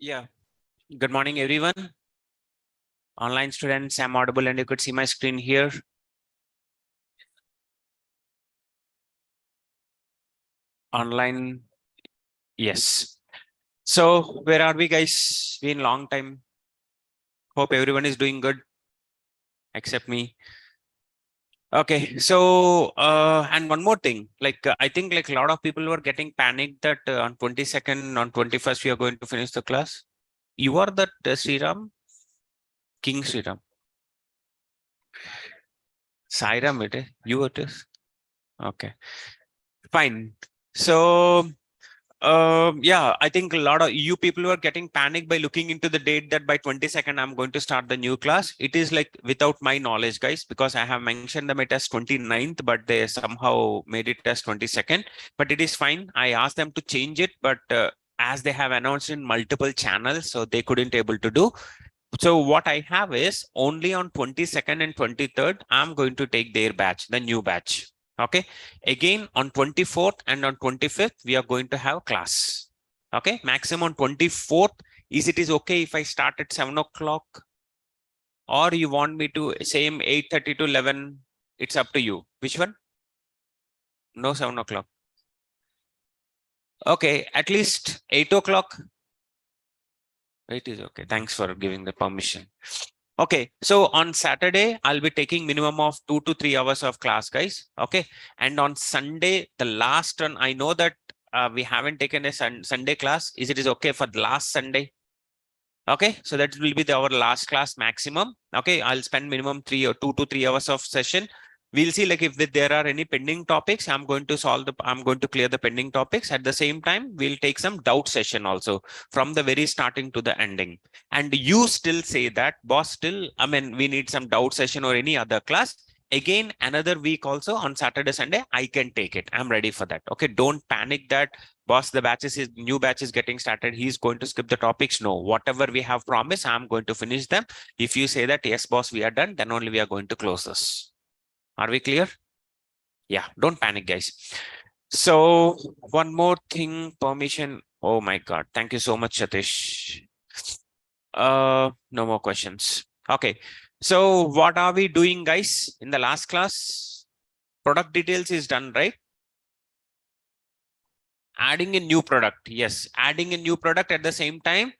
Yeah. Good morning, everyone. Online students, I'm audible and you could see my screen here. Online. Yes. So where are we, guys? Been long time. Hope everyone is doing good except me. Okay. So and one more thing, I think like a lot of people were getting panicked that on 22nd, on 21st, we are going to finish the class. You are that Sriram, King Sriram. Sairam, it is. You it is. Okay. Fine. So yeah, I think a lot of you people were getting panicked by looking into the date that by 22nd I'm going to start the new class. It is like without my knowledge, guys, because I have mentioned them it as 29th, but they somehow made it as 22nd. But it is fine. I asked them to change it, but as they have announced in multiple channels, so they couldn't able to do. So what I have is only on 22nd and 23rd, I'm going to take their batch, the new batch. Okay. Again, on 24th and on 25th, we are going to have class. Okay. Maximum 24th. It is okay if I start at 7 o'clock? Or you want me to same 8:30 to 11? It's up to you. Which one? No 7 o'clock. Okay. At least 8 o'clock. It is okay. Thanks for giving the permission. Okay, so on Saturday, I'll be taking minimum of 2 to 3 hours of class, guys. Okay, and on Sunday, the last one, I know that we haven't taken a Sunday class. It is okay for the last Sunday? Okay, so that will be our last class maximum. Okay, I'll spend minimum 2 to 3 hours of session. We'll see like if there are any pending topics, I'm going to clear the pending topics. At the same time, we'll take some doubt session also from the very starting to the ending. And you still say that, boss, we need some doubt session or any other class. Again, another week also on Saturday, Sunday, I can take it. I'm ready for that. Okay, don't panic that boss, the new batch is getting started. He's going to skip the topics. No, whatever we have promised, I'm going to finish them. If you say that, yes, boss, we are done, then only we are going to close this. Are we clear? Yeah, don't panic, guys. So one more thing, permission. Oh my God. Thank you so much, Satish. No more questions. Okay. So what are we doing, guys? In the last class, product details is done, right? Adding a new product. Yes, adding a new product at the same time,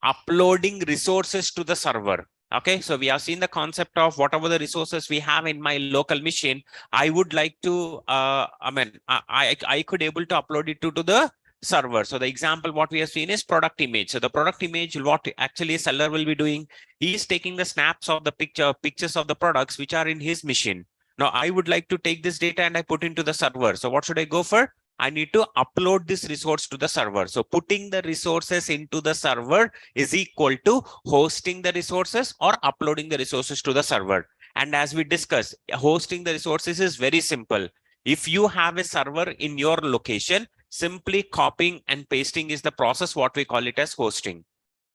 uploading resources to the server. Okay, so we have seen the concept of whatever the resources we have in my local machine. I would like to, I could able to upload it to the server. So the example what we have seen is product image. So the product image, what actually seller will be doing, he is taking the snaps of the pictures of the products which are in his machine. Now I would like to take this data and I put into the server. So what should I go for? I need to upload this resource to the server. So putting the resources into the server is equal to hosting the resources or uploading the resources to the server. And as we discussed, hosting the resources is very simple. If you have a server in your location, simply copying and pasting is the process, what we call it as hosting.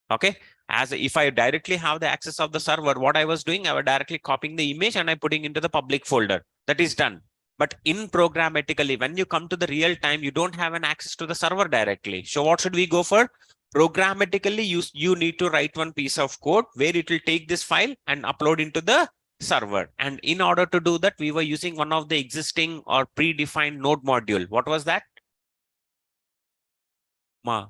Okay. As if I directly have the access of the server, what I was doing, I was directly copying the image and I'm putting into the public folder. That is done. But in programmatically, when you come to the real time, you don't have an access to the server directly. So what should we go for? Programmatically, you need to write one piece of code where it will take this file and upload into the server. And in order to do that, we were using one of the existing or predefined node module. What was that? Ma,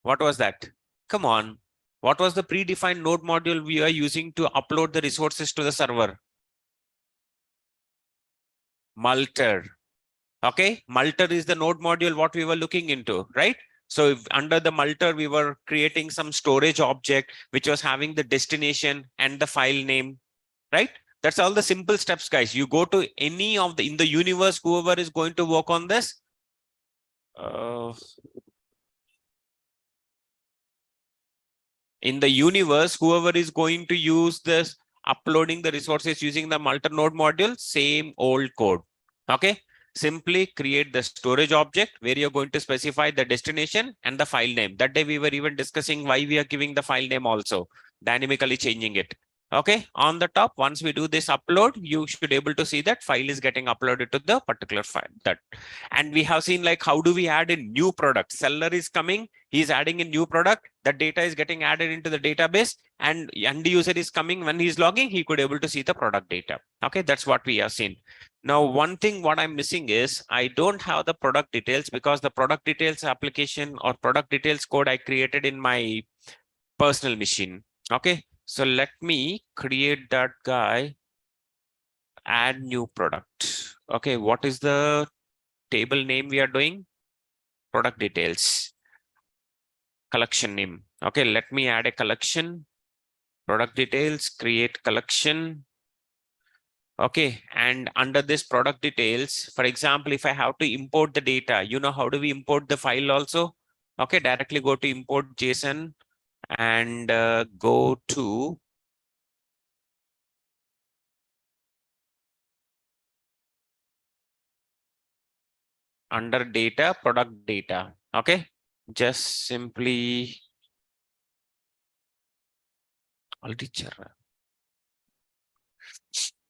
what was that? Come on. What was the predefined node module we are using to upload the resources to the server? Multer. Okay, Multer is the node module what we were looking into, right? So if under the Multer, we were creating some storage object which was having the destination and the file name, right? That's all the simple steps, guys. You go to any of the in the universe, whoever is going to work on this. In the universe, whoever is going to use this uploading the resources using the Multer node module, same old code. Okay. Simply create the storage object where you're going to specify the destination and the file name. That day we were even discussing why we are giving the file name also, dynamically changing it. Okay, on the top, once we do this upload, you should able to see that file is getting uploaded to the particular file. That, and we have seen like how do we add a new product? Seller is coming, he's adding a new product, the data is getting added into the database, and end user is coming, when he's logging, he could able to see the product data. Okay, that's what we have seen. Now, one thing what I'm missing is I don't have the product details, because the product details application or product details code I created in my personal machine. Okay, so let me create that guy, add new product. Okay, what is the table name we are doing? Product details, collection name. Okay, let me add a collection, product details, create collection. Okay, and under this product details, for example, if I have to import the data, you know, how do we import the file also? Okay, directly go to import JSON and go to under data, product data. Okay, just simply teacher.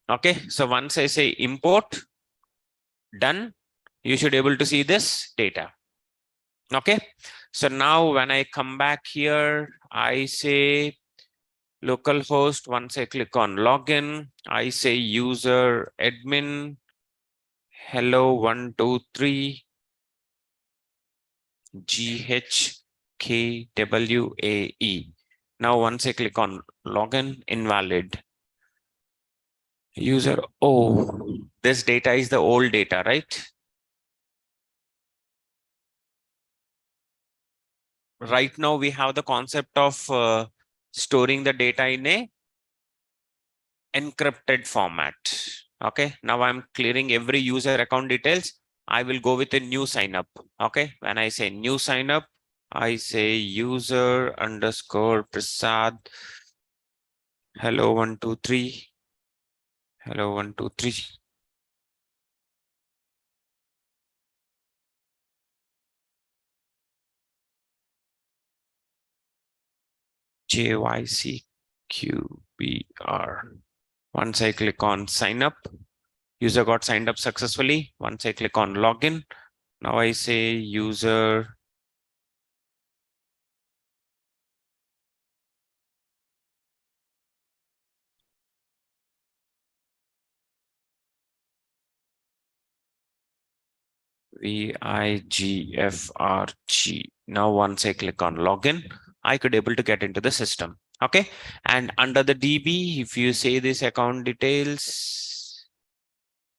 Okay, so once I say import, done, you should able to see this data. Okay, so now when I come back here, I say localhost. Once I click on login, I say user admin hello 123 GHKWAE. Now once I click on login, invalid. User, oh, this data is the old data, right? Right now we have the concept of storing the data in a encrypted format. Okay, now I'm clearing every user account details. I will go with a new sign up. Okay, when I say new sign up, I say user underscore Prasad hello 123 hello 123. JYCQBR. Once I click on sign up, user got signed up successfully. Once I click on login, now I say user VIGFRG. Now once I click on login, I could able to get into the system. Okay, and under the DB, if you say this account details,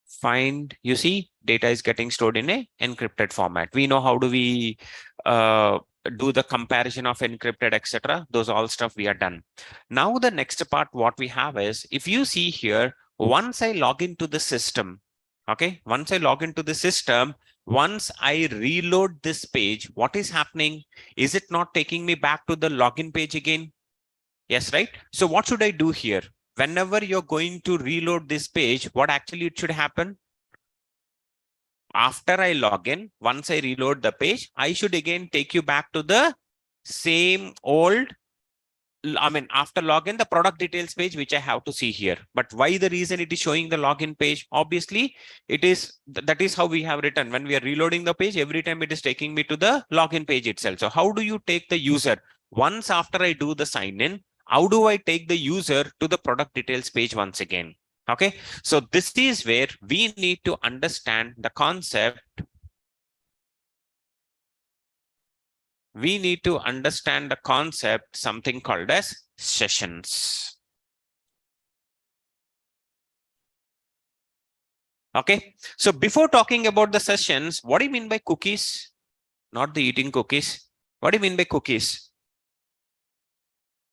find, you see data is getting stored in a encrypted format. We know how do we do the comparison of encrypted, etc. Those all stuff we are done. Now the next part what we have is, if you see here, once I log into the system, okay, once I log into the system, once I reload this page, what is happening? Is it not taking me back to the login page again? Yes, right? So what should I do here? Whenever you're going to reload this page, what actually it should happen? After I log in, once I reload the page, I should again take you back to the same old, I mean, after login, the product details page, which I have to see here. But why the reason it is showing the login page? Obviously, it is, that is how we have written. When we are reloading the page, every time it is taking me to the login page itself. So how do you take the user? Once after I do the sign in, how do I take the user to the product details page once again? Okay, so this is where we need to understand the concept. We need to understand the concept, something called as sessions. Okay, so before talking about the sessions, what do you mean by cookies? Not the eating cookies. What do you mean by cookies?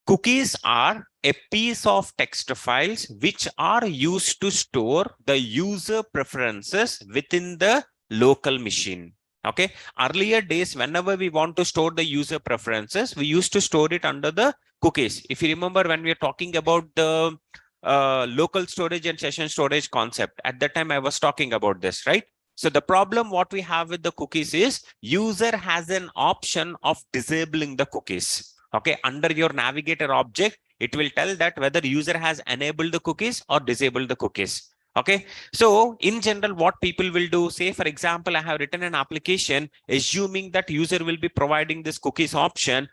Cookies are a piece of text files which are used to store the user preferences within the local machine. Okay, earlier days, whenever we want to store the user preferences, we used to store it under the cookies. If you remember, when we are talking about the local storage and session storage concept, at that time I was talking about this, right? So the problem what we have with the cookies is user has an option of disabling the cookies. Okay, under your navigator object, It will tell that whether user has enabled the cookies or disabled the cookies. Okay, so in general, what people will do, say, for example, I have written an application assuming that user will be providing this cookies option,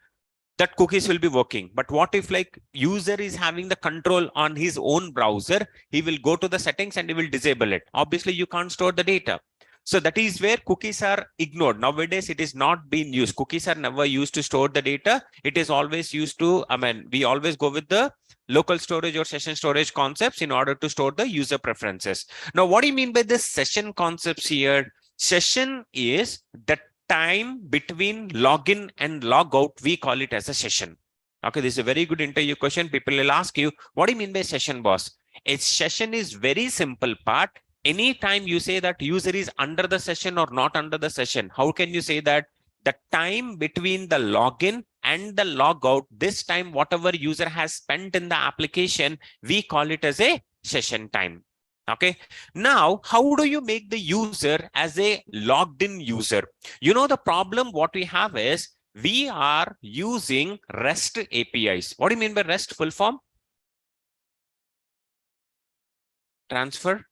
that cookies will be working. But what if like user is having the control on his own browser? He will go to the settings and he will disable it. Obviously, you can't store the data. So that is where cookies are ignored. Nowadays, it is not being used. Cookies are never used to store the data. It is always used to, we always go with the local storage or session storage concepts in order to store the user preferences. Now, what do you mean by this session concepts here? Session is the time between login and logout. We call it as a session. Okay, this is a very good interview question. People will ask you, what do you mean by session, boss? A session is very simple part. Anytime you say that user is under the session or not under the session, how can you say that? The time between the login and the logout, this time whatever user has spent in the application, we call it as a session time. Okay, now how do you make the user as a logged in user? You know, the problem what we have is we are using REST APIs. What do you mean by REST full form? Transfer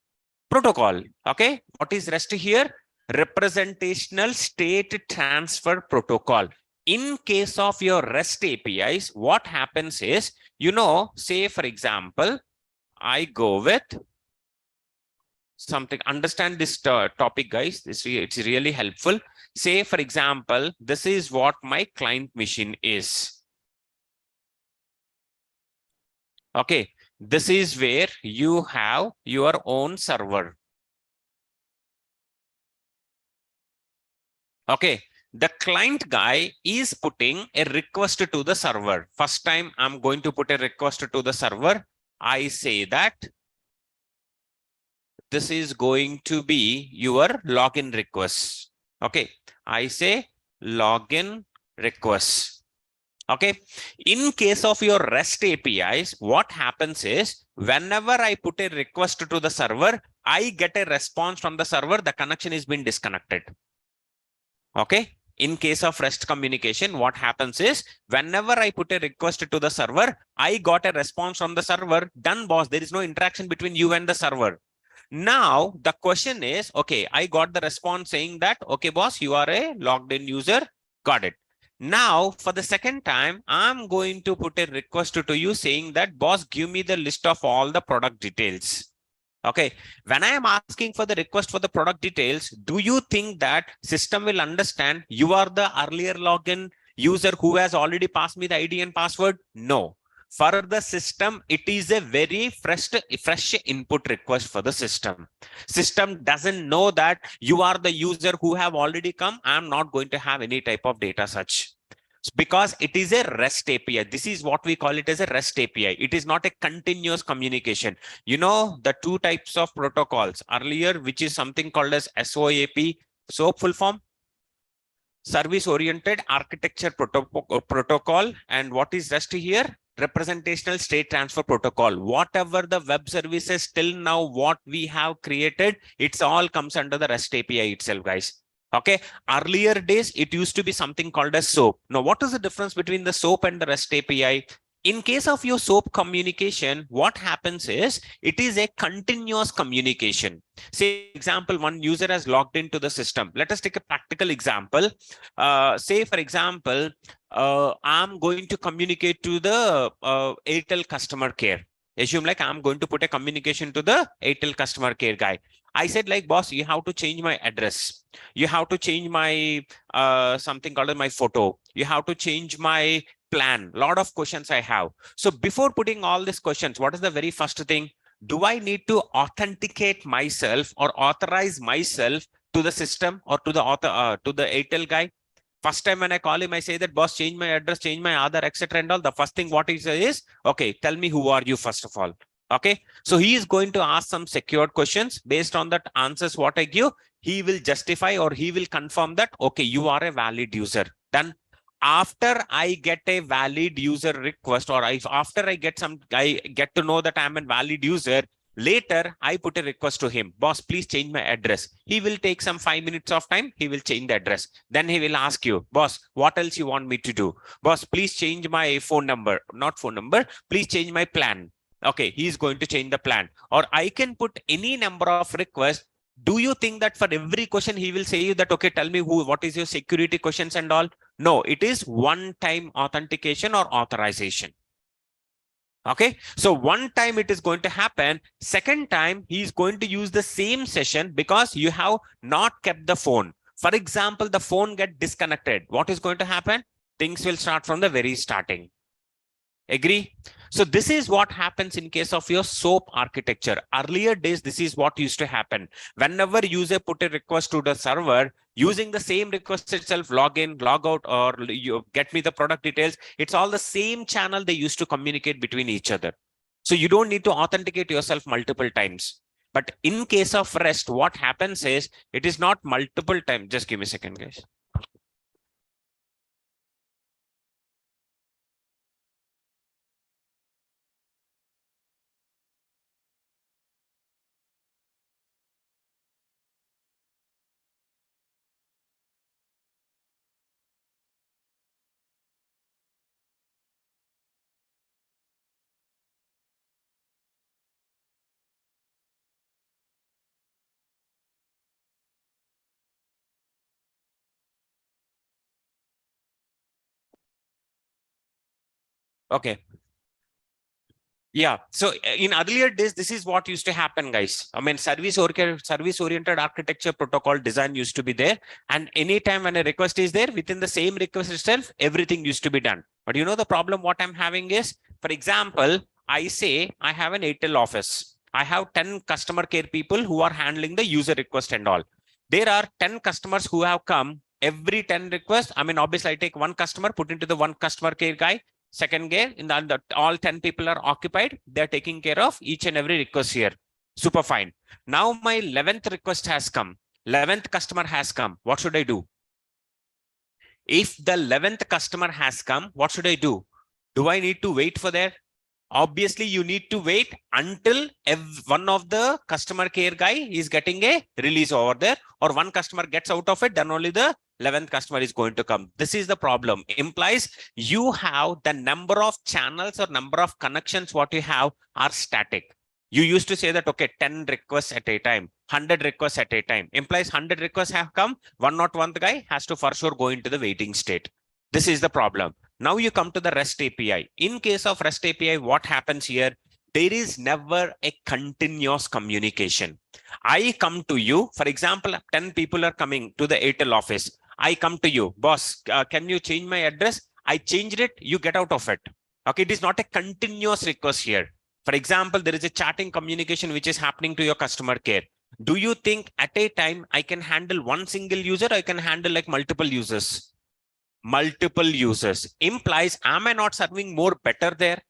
protocol. Okay, what is REST here? Representational state transfer protocol. In case of your REST APIs, what happens is, you know, say for example, I go with something, understand this topic, guys. It's really helpful. Say for example, this is what my client machine is. Okay, this is where you have your own server. Okay, the client guy is putting a request to the server. First time I'm going to put a request to the server. I say that this is going to be your login request. Okay, I say login request. Okay, in case of your REST APIs, what happens is whenever I put a request to the server, I get a response from the server. The connection is being disconnected. Okay, in case of REST communication, what happens is whenever I put a request to the server, I got a response from the server. Done, boss. There is no interaction between you and the server. Now the question is, okay, I got the response saying that, okay, boss, you are a logged in user. Got it. Now for the second time, I'm going to put a request to you saying that, boss, give me the list of all the product details. Okay, when I am asking for the request for the product details, do you think that system will understand you are the earlier login user who has already passed me the ID and password? No. For the system, it is a very fresh input request for the system. System doesn't know that you are the user who have already come. I'm not going to have any type of data such. Because it is a REST API. This is what we call it as a REST API. It is not a continuous communication. You know, the two types of protocols earlier, which is something called as SOAP, SOAP full form, service oriented architecture protocol. And what is REST here? Representational state transfer protocol. Whatever the web services till now, what we have created, it's all comes under the REST API itself, guys. Okay, earlier days, it used to be something called as SOAP. Now, what is the difference between the SOAP and the REST API? In case of your SOAP communication, what happens is it is a continuous communication. Say, for example, one user has logged into the system. Let us take a practical example. Say, for example, I'm going to communicate to the Airtel customer care. Assume like I'm going to put a communication to the Airtel customer care guy. I said like, boss, you have to change my address. You have to change my something called my photo. You have to change my plan. A lot of questions I have. So before putting all these questions, what is the very first thing? Do I need to authenticate myself or authorize myself to the system or to the Airtel guy? First time when I call him, I say that, boss, change my address, change my Aadhaar, etc. and all. The first thing what he says is, okay, tell me who are you first of all. Okay, so he is going to ask some secured questions. Based on that answers what I give, he will justify or he will confirm that, okay, you are a valid user. Then after I get a valid user request, or after I get to know that I'm a valid user, Later, I put a request to him, boss, please change my address. He will take some 5 minutes of time. He will change the address. Then he will ask you, boss, what else you want me to do? Boss, please change my phone number, not phone number. Please change my plan. Okay, he's going to change the plan. Or I can put any number of requests. Do you think that for every question he will say you that, okay, tell me what is your security questions and all? No, it is one-time authentication or authorization. Okay, so one time it is going to happen. Second time, he's going to use the same session because you have not kept the phone. For example, the phone get disconnected. What is going to happen? Things will start from the very starting. Agree? So this is what happens in case of your SOAP architecture. Earlier days, this is what used to happen. Whenever user put a request to the server, using the same request itself, log in, log out, or you get me the product details, it's all the same channel they used to communicate between each other. So you don't need to authenticate yourself multiple times. But in case of REST, what happens is it is not multiple times. Just give me a second, guys. Okay. Yeah. So in earlier days, this is what used to happen, guys. I mean, service-oriented architecture protocol design used to be there. And anytime when a request is there, within the same request itself, everything used to be done. But you know, the problem what I'm having is, for example, I say I have an Airtel office. I have 10 customer care people who are handling the user request and all. There are 10 customers who have come. Every 10 requests, I mean, obviously I take one customer, put into the one customer care guy. Second gear, in the all 10 people are occupied. They're taking care of each and every request here. Super fine. Now my 11th request has come. 11th customer has come. What should I do? If the 11th customer has come, what should I do? Do I need to wait for that? Obviously, you need to wait until one of the customer care guy is getting a release over there, or one customer gets out of it, then only the 11th customer is going to come. This is the problem. Implies you have the number of channels or number of connections what you have are static. You used to say that, okay, 10 requests at a time, 100 requests at a time. Implies 100 requests have come, one guy has to for sure go into the waiting state. This is the problem. Now you come to the REST API. In case of REST API, what happens here? There is never a continuous communication. I come to you, for example, 10 people are coming to the Airtel office. I come to you, boss, can you change my address? I changed it, you get out of it. Okay, it is not a continuous request here. For example, there is a chatting communication which is happening to your customer care. Do you think at a time I can handle one single user, or I can handle like multiple users? Multiple users. Implies, am I not serving more better there?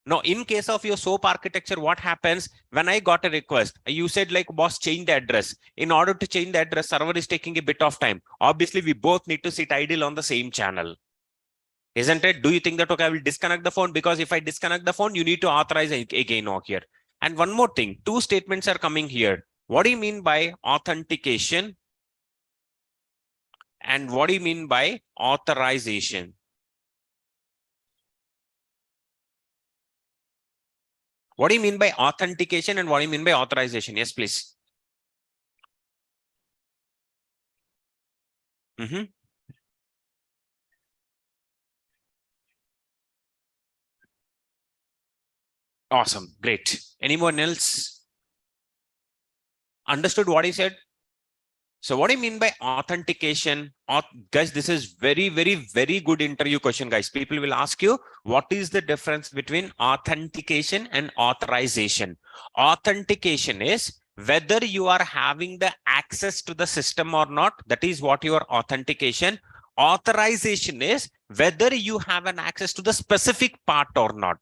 Now, in case of your SOAP architecture, what happens when I got a request? You said like, boss, change the address. In order to change the address, server is taking a bit of time. Obviously, we both need to sit idle on the same channel. Isn't it? Do you think that, okay, I will disconnect the phone? Because if I disconnect the phone, you need to authorize again over here. And one more thing, two statements are coming here. What do you mean by authentication? And what do you mean by authorization? What do you mean by authentication and what do you mean by authorization? Yes, please. Awesome. Great. Anyone else understood what he said? So what do you mean by authentication? Guys, this is very, very good interview question, guys. People will ask you, what is the difference between authentication and authorization? Authentication is whether you are having the access to the system or not. That is what your authentication. Authorization is whether you have an access to the specific part or not.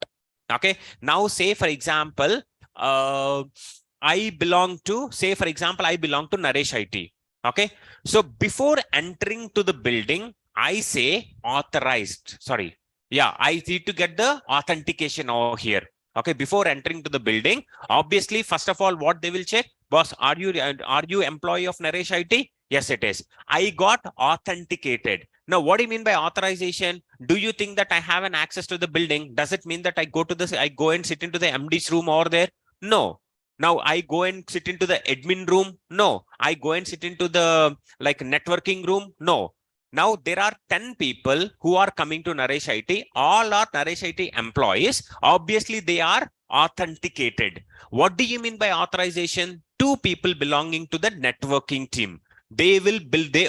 Okay. Now, say, for example, I belong to, say, for example, I belong to Naresh IT. Okay, so before entering to the building, I say authorized. Sorry. Yeah, I need to get the authentication over here. Okay, before entering to the building, obviously, first of all, what they will check, boss, are you employee of Naresh IT? Yes, it is. I got authenticated. Now, what do you mean by authorization? Do you think that I have an access to the building? Does it mean that I go and sit into the MD's room over there? No. Now I go and sit into the admin room? No. I go and sit into the like networking room? No. Now there are 10 people who are coming to Naresh IT. All are Naresh IT employees. Obviously, they are authenticated. What do you mean by authorization? Two people belonging to the networking team. They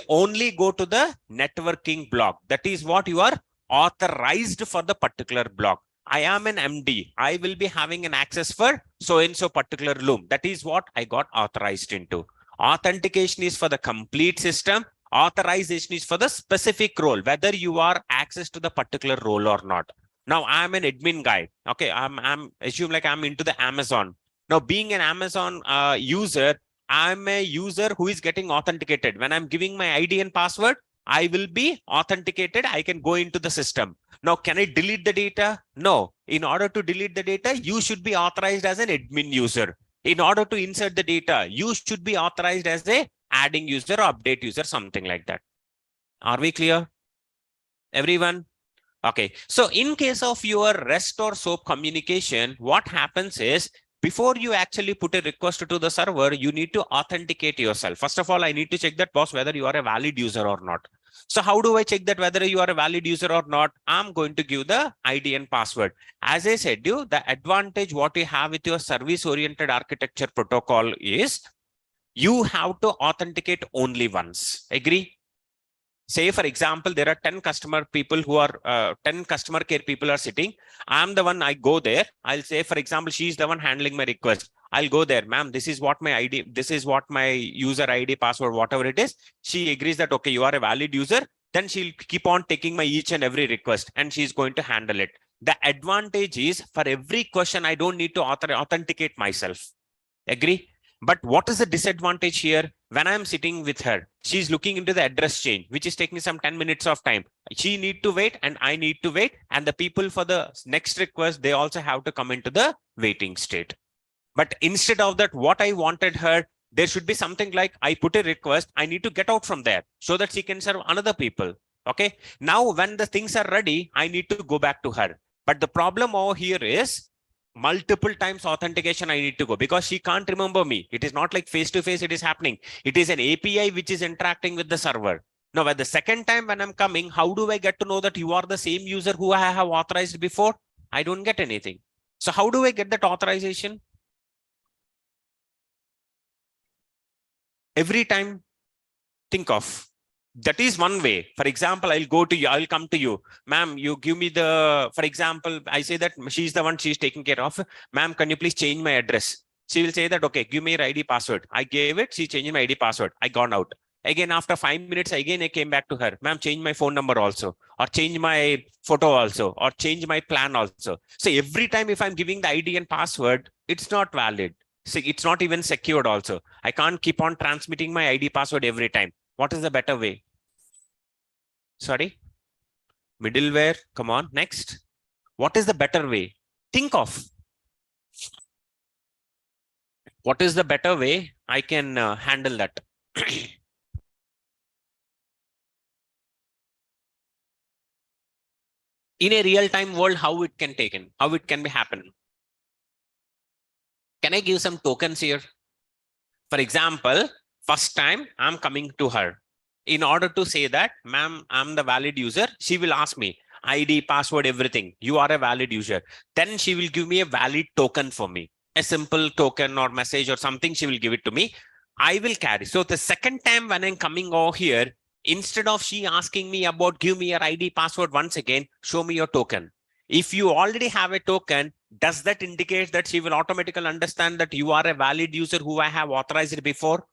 only go to the networking block. That is what you are authorized for the particular block. I am an MD. I will be having an access for so and so particular room. That is what I got authorized into. Authentication is for the complete system. Authorization is for the specific role, whether you are access to the particular role or not. Now I'm an admin guy. Okay, I'm assume like I'm into the Amazon. Now being an Amazon user, I'm a user who is getting authenticated. When I'm giving my ID and password, I will be authenticated. I can go into the system. Now, can I delete the data? No. In order to delete the data, you should be authorized as an admin user. In order to insert the data, you should be authorized as a adding user or update user, something like that. Are we clear? Everyone? Okay. So in case of your REST or SOAP communication, what happens is before you actually put a request to the server, you need to authenticate yourself. First of all, I need to check that, boss, whether you are a valid user or not. So how do I check that whether you are a valid user or not? I'm going to give the ID and password. As I said, the advantage what you have with your service-oriented architecture protocol is you have to authenticate only once. Agree? Say, for example, there are 10 customer people who are 10 customer care people are sitting. I'm the one, I go there. I'll say, for example, she's the one handling my request. I'll go there, ma'am, this is what my ID, this is what my user ID, password, whatever it is. She agrees that, okay, you are a valid user. Then she'll keep on taking my each and every request and she's going to handle it. The advantage is for every question, I don't need to authenticate myself. Agree? But what is the disadvantage here? When I'm sitting with her, she's looking into the address change, which is taking some 10 minutes of time. She need to wait and I need to wait. And the people for the next request, they also have to come into the waiting state. But instead of that, what I wanted her, there should be something like I put a request, I need to get out from there so that she can serve another people. Okay. Now, when the things are ready, I need to go back to her. But the problem over here is multiple times authentication I need to go because she can't remember me. It is not like face-to-face it is happening. It is an API which is interacting with the server. Now, at the second time when I'm coming, how do I get to know that you are the same user who I have authorized before? I don't get anything. So how do I get that authorization? Every time, think of. That is one way. For example, I'll go to you, I'll come to you. Ma'am, you give me the, for example, I say that she's the one she's taking care of. Ma'am, can you please change my address? She will say that, okay, give me your ID password. I gave it, she changed my ID password. I gone out. Again, after 5 minutes, again, I came back to her. Ma'am, change my phone number also, or change my photo also, or change my plan also. So every time if I'm giving the ID and password, it's not valid. So it's not even secured also. I can't keep on transmitting my ID password every time. What is the better way? Sorry, middleware. Come on, next. What is the better way? Think of. What is the better way I can handle that? In a real-time world, how it can take in, how it can be happen. Can I give some tokens here? For example, first time I'm coming to her. In order to say that, ma'am, I'm the valid user, she will ask me ID, password, everything. You are a valid user. Then she will give me a valid token for me. A simple token or message or something, she will give it to me. I will carry. So the second time when I'm coming over here, instead of she asking me about give me your ID, password once again, show me your token. If you already have a token, does that indicate that she will automatically understand that you are a valid user who I have authorized before?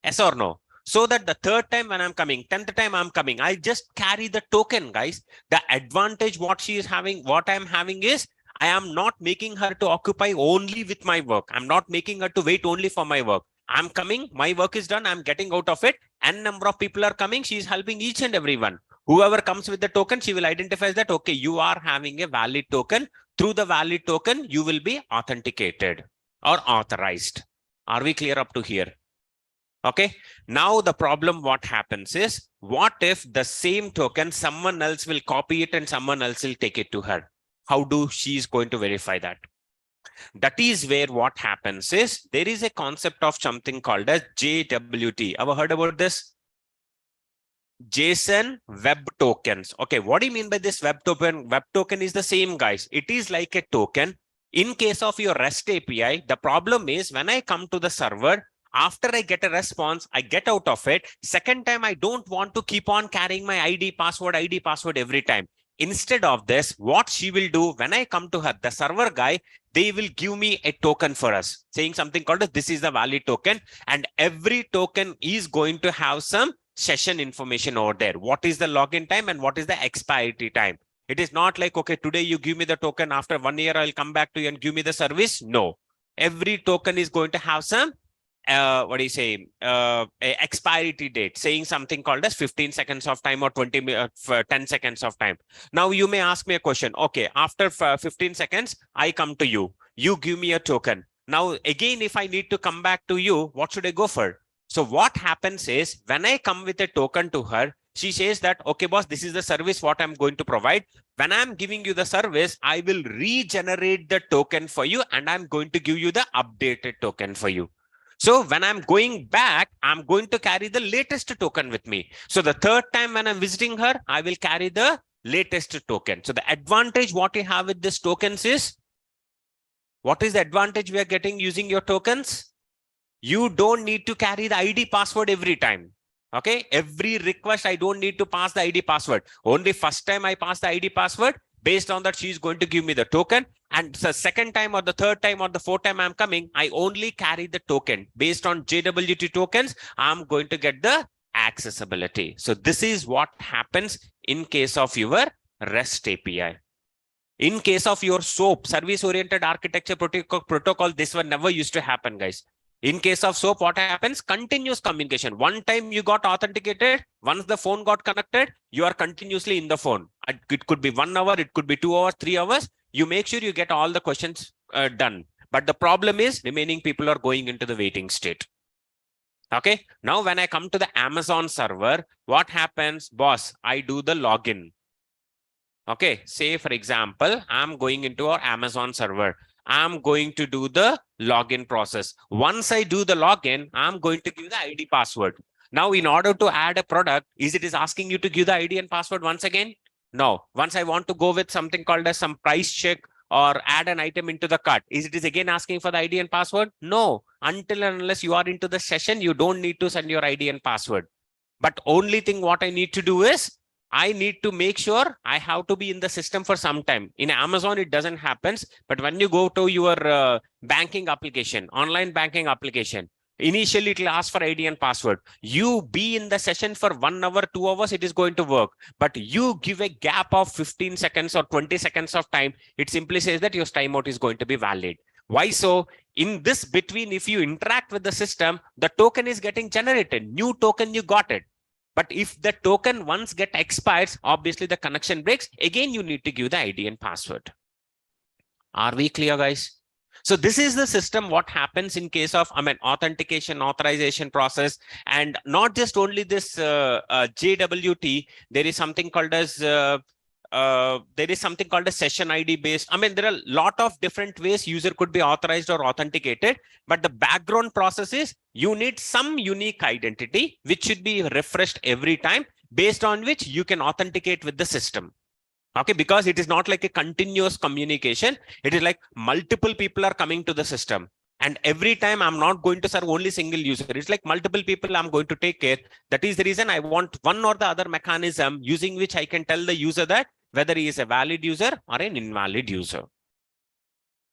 Yes or no? So that the third time when I'm coming, 10th time I'm coming, I just carry the token, guys. The advantage what she is having, what I'm having is, I am not making her to occupy only with my work. I'm not making her to wait only for my work. I'm coming, my work is done, I'm getting out of it. N number of people are coming, she is helping each and everyone. Whoever comes with the token, she will identify that, okay, you are having a valid token. Through the valid token, you will be authenticated or authorized. Are we clear up to here? Okay. Now the problem what happens is, what if the same token, someone else will copy it and someone else will take it to her? How do she is going to verify that? That is where what happens is, there is a concept of something called as JWT. Ever heard about this? JSON Web Tokens. Okay, what do you mean by this web token? Web token is the same, guys. It is like a token. In case of your REST API, the problem is when I come to the server, after I get a response, I get out of it. Second time, I don't want to keep on carrying my ID password every time. Instead of this, what she will do, when I come to her, the server guy, they will give me a token for us, saying something called this is the valid token. And every token is going to have some session information over there. What is the login time and what is the expiry time? It is not like, okay, today you give me the token, after 1 year, I'll come back to you and give me the service. No, every token is going to have some what do you say, expiry date, saying something called as 15 seconds of time or 10 seconds of time. Now you may ask me a question. Okay, after 15 seconds, I come to you, you give me a token. Now again, if I need to come back to you, what should I go for? So what happens is, when I come with a token to her, she says that, okay, boss, this is the service what I'm going to provide. When I'm giving you the service, I will regenerate the token for you and I'm going to give you the updated token for you. So when I'm going back, I'm going to carry the latest token with me. So the third time when I'm visiting her, I will carry the latest token. So the advantage what you have with this tokens is, what is the advantage we are getting using your tokens? You don't need to carry the ID password every time. Okay, every request, I don't need to pass the ID password. Only first time I pass the ID password, based on that, she's going to give me the token. And the second time or the third time or the fourth time I'm coming, I only carry the token. Based on JWT tokens, I'm going to get the accessibility. So this is what happens in case of your REST API. In case of your SOAP, service-oriented architecture protocol, this one never used to happen, guys. In case of SOAP, what happens? Continuous communication. One time you got authenticated, once the phone got connected, you are continuously in the phone. It could be 1 hour, it could be 2 hours, 3 hours. You make sure you get all the questions done. But the problem is, remaining people are going into the waiting state. Okay, now when I come to the Amazon server, what happens? Boss, I do the login. Okay, say for example, I'm going into our Amazon server. I'm going to do the login process. Once I do the login, I'm going to give the ID password. Now, in order to add a product, it is asking you to give the ID and password once again? No. Once I want to go with something called as some price check or add an item into the cart, it is again asking for the ID and password? No. Until and unless you are into the session, you don't need to send your ID and password. But only thing what I need to do is, I need to make sure I have to be in the system for some time. In Amazon, it doesn't happen. But when you go to your banking application, online banking application, initially it will ask for ID and password. You be in the session for 1 hour, 2 hours, it is going to work. But you give a gap of 15 seconds or 20 seconds of time, it simply says that your timeout is going to be valid. Why so? In this between, if you interact with the system, the token is getting generated. New token, you got it. But if the token once expires, obviously the connection breaks. Again, you need to give the ID and password. Are we clear, guys? So this is the system what happens in case of, authentication, authorization process. And not just only this JWT, there is something called as a session ID based. There are a lot of different ways user could be authorized or authenticated, but the background process is you need some unique identity, which should be refreshed every time, based on which you can authenticate with the system. Okay, because it is not like a continuous communication. It is like multiple people are coming to the system. And every time I'm not going to serve only single user. It's like multiple people I'm going to take care. That is the reason I want one or the other mechanism using which I can tell the user that whether he is a valid user or an invalid user.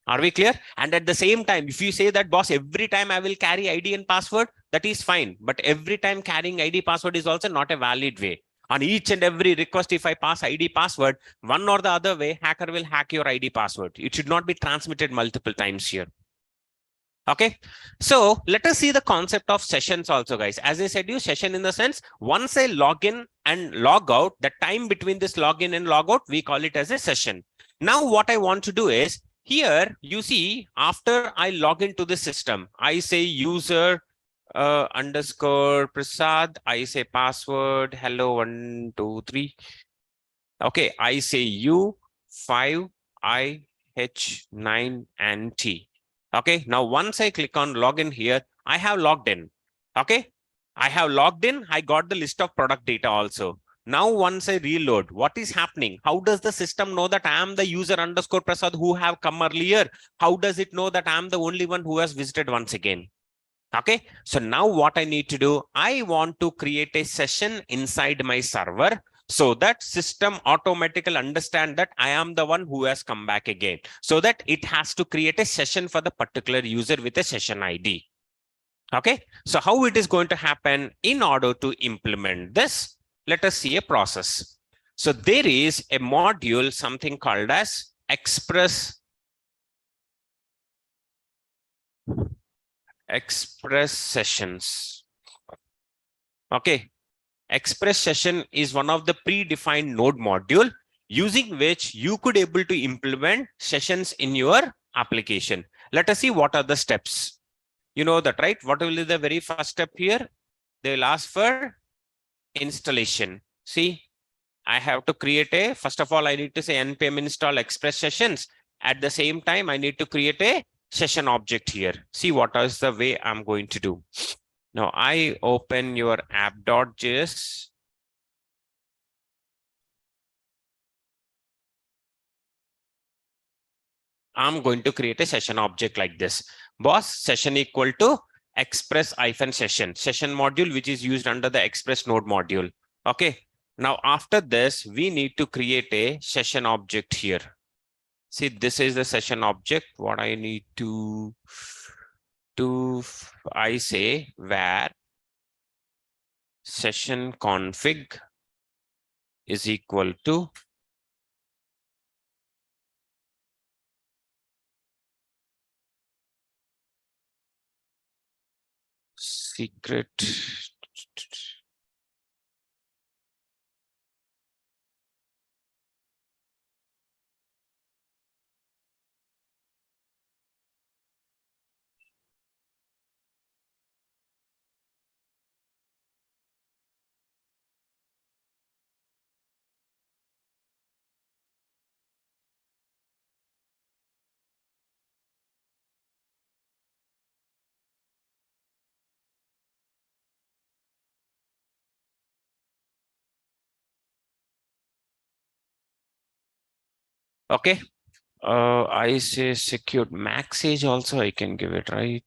Are we clear? And at the same time, if you say that, boss, every time I will carry ID and password, that is fine. But every time carrying ID password is also not a valid way. On each and every request, if I pass ID password, one or the other way, hacker will hack your ID password. It should not be transmitted multiple times here. Okay, so let us see the concept of sessions also, guys. As I said, you session in the sense, once I log in and log out, the time between this login and log out, we call it as a session. Now what I want to do is, here you see, after I log into the system, I say user underscore Prasad, I say password, hello 1 2 3. Okay, I say U5 IH9 and T. Okay, now once I click on login here, I have logged in. Okay, I have logged in. I got the list of product data also. Now, once I reload, what is happening? How does the system know that I am the user underscore Prasad who have come earlier? How does it know that I am the only one who has visited once again? Okay, so now what I need to do, I want to create a session inside my server so that system automatically understand that I am the one who has come back again, so that it has to create a session for the particular user with a session ID. Okay, so how it is going to happen? In order to implement this, let us see a process. So there is a module, something called as Express sessions. Okay, Express session is one of the predefined node module using which you could able to implement sessions in your application. Let us see what are the steps. You know that, right? What will be the very first step here? They will ask for installation. See, I have to create a, first of all, I need to say npm install Express sessions. At the same time, I need to create a session object here. See what is the way I'm going to do. Now I open your app.js. I'm going to create a session object like this. Boss, session equal to Express session module, which is used under the Express node module. Okay. Now, after this, we need to create a session object here. See, this is the session object. What I need to do, I say where session config is equal to secret. Okay. I say secured max age also I can give it, right?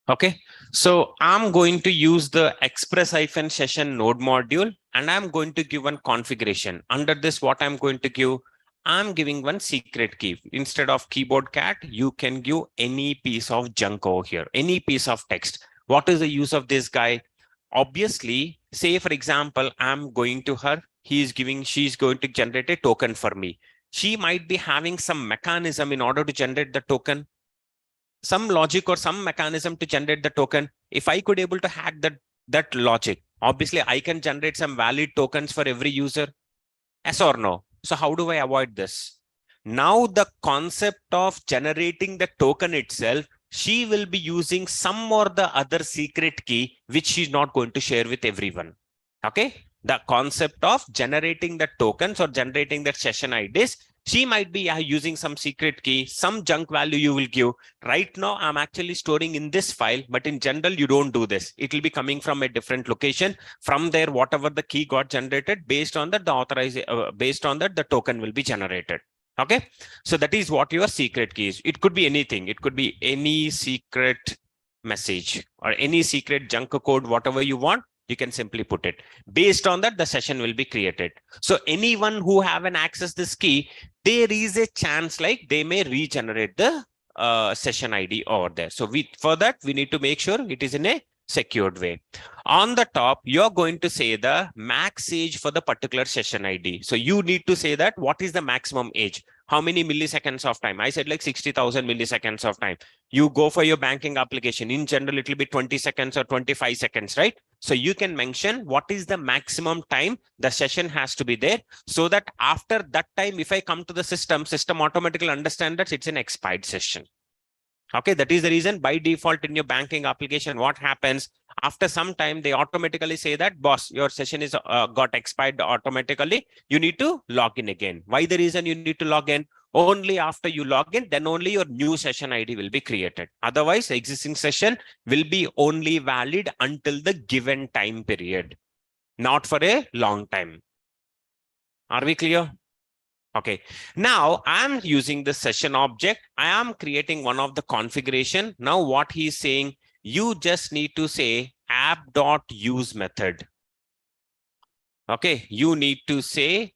Okay, so I'm going to use the Express-session node module and I'm going to give one configuration. Under this, what I'm going to give, I'm giving one secret key. Instead of keyboard cat, you can give any piece of junk over here, any piece of text. What is the use of this guy? Obviously, say for example, I'm going to her, she's going to generate a token for me. She might be having some mechanism in order to generate the token, some logic or some mechanism to generate the token. If I could able to hack that logic, obviously I can generate some valid tokens for every user. Yes or no? So how do I avoid this? Now the concept of generating the token itself, she will be using some or the other secret key, which she's not going to share with everyone. Okay. The concept of generating the tokens or generating that session IDs, she might be using some secret key, some junk value you will give. Right now, I'm actually storing in this file, but in general, you don't do this. It will be coming from a different location. From there, whatever the key got generated, based on that, based on that, the token will be generated. Okay, so that is what your secret key is. It could be anything. It could be any secret message or any secret junk code, whatever you want. You can simply put it. Based on that, the session will be created. So anyone who haven't accessed this key, there is a chance like they may regenerate the session ID over there. So for that, we need to make sure it is in a secured way. On the top, you're going to say the max age for the particular session ID. So you need to say that what is the maximum age. How many milliseconds of time? I said like 60,000 milliseconds of time. You go for your banking application. In general, it will be 20 seconds or 25 seconds, right? So you can mention what is the maximum time the session has to be there, so that after that time, if I come to the system automatically understand that it's an expired session. Okay, that is the reason by default in your banking application, what happens after some time, they automatically say that, boss, your session is got expired automatically. You need to log in again. Why the reason you need to log in? Only after you log in, then only your new session ID will be created. Otherwise, the existing session will be only valid until the given time period, not for a long time. Are we clear? Okay, now I'm using the session object. I am creating one of the configuration. Now what he's saying, you just need to say app.use method. Okay, you need to say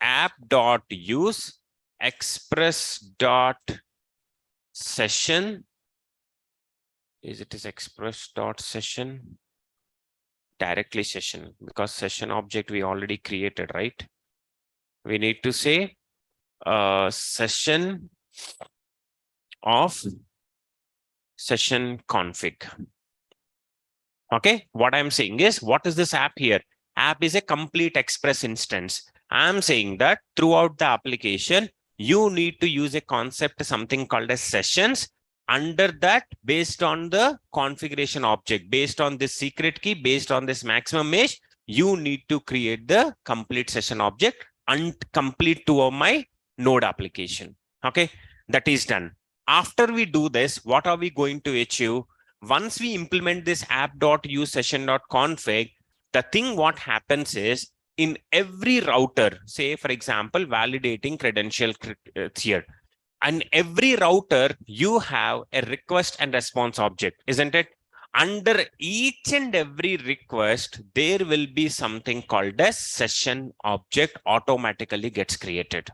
app.use express.session. Is express.session? Directly session, because session object we already created, right? We need to say session of session config. Okay, what I'm saying is, what is this app here? App is a complete express instance. I'm saying that throughout the application, you need to use a concept, something called as sessions. Under that, based on the configuration object, based on this secret key, based on this maximum mesh, you need to create the complete session object and complete to my node application. Okay, that is done. After we do this, what are we going to achieve? Once we implement this app.use session.config, the thing what happens is, in every router, say for example, validating credential here, and every router, you have a request and response object, isn't it? Under each and every request, there will be something called as session object automatically gets created.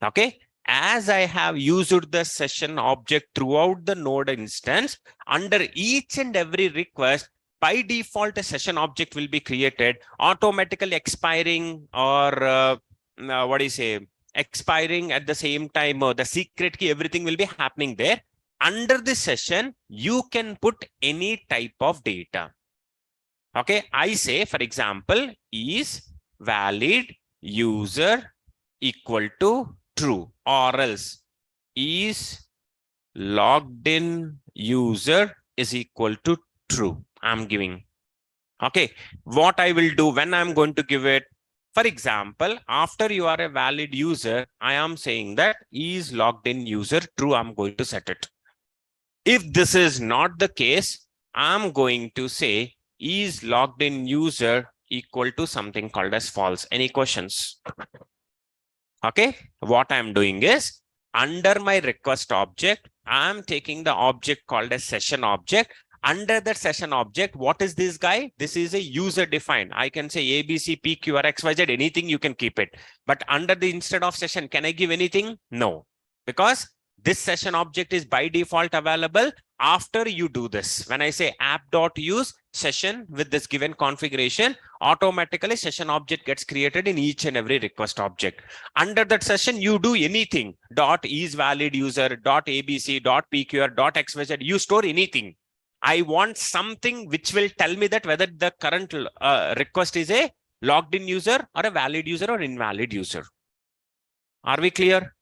Okay, as I have used the session object throughout the node instance, under each and every request, by default, a session object will be created, automatically expiring, or what do you say, expiring at the same time, the secret key, everything will be happening there. Under this session, you can put any type of data. Okay, I say, for example, is valid user equal to true, or else is logged in user is equal to true. I'm giving. Okay, what I will do when I'm going to give it, for example, after you are a valid user, I am saying that is logged in user true. I'm going to set it. If this is not the case, I'm going to say is logged in user equal to something called as false. Any questions? Okay, what I'm doing is, under my request object, I'm taking the object called a session object. Under that session object, what is this guy? This is a user defined. I can say ABC, PQ, or XYZ, anything you can keep it. But under the instead of session, can I give anything? No, because this session object is by default available after you do this. When I say app.use session with this given configuration, automatically session object gets created in each and every request object. Under that session, you do anything, dot is valid user, dot ABC, dot PQR, dot XYZ, you store anything. I want something which will tell me that whether the current request is a logged in user or a valid user or invalid user. Are we clear?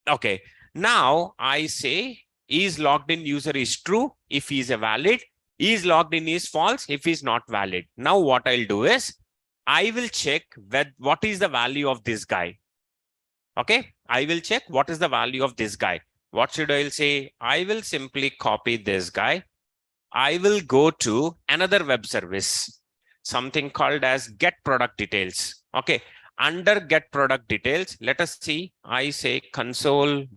Okay. Now I say is logged in user is true if he is a valid, is logged in is false if he is not valid. Now what I'll do is, I will check what is the value of this guy. Okay, I will check what is the value of this guy. What should I say? I will simply copy this guy. I will go to another web service, something called as get product details. Okay, under get product details, let us see. I say console.log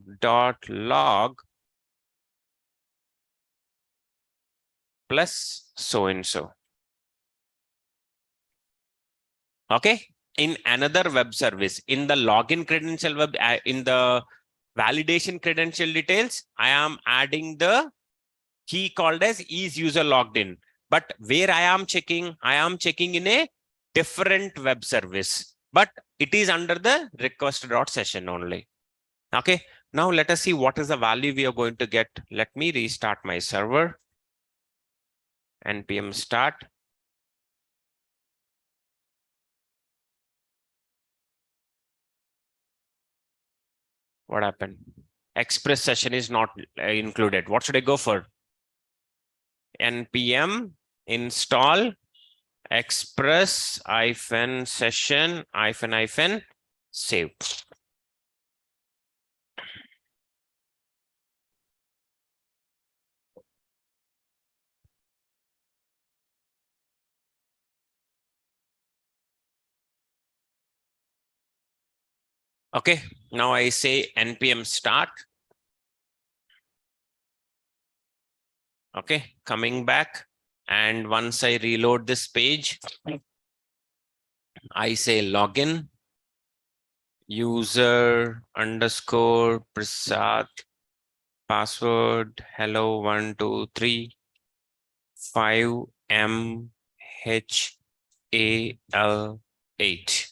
plus so and so. Okay, in another web service, in the login credential web, in the validation credential details, I am adding the key called as is user logged in. But where I am checking in a different web service. But It is under the request.session only. Okay. Now let us see what is the value we are going to get. Let me restart my server. npm start. What happened? Express session is not included. What should I go for? npm install express session save. Okay, now I say npm start. Okay, coming back. And once I reload this page, I say login, user underscore Prasad, password hello 123 5MHAL8.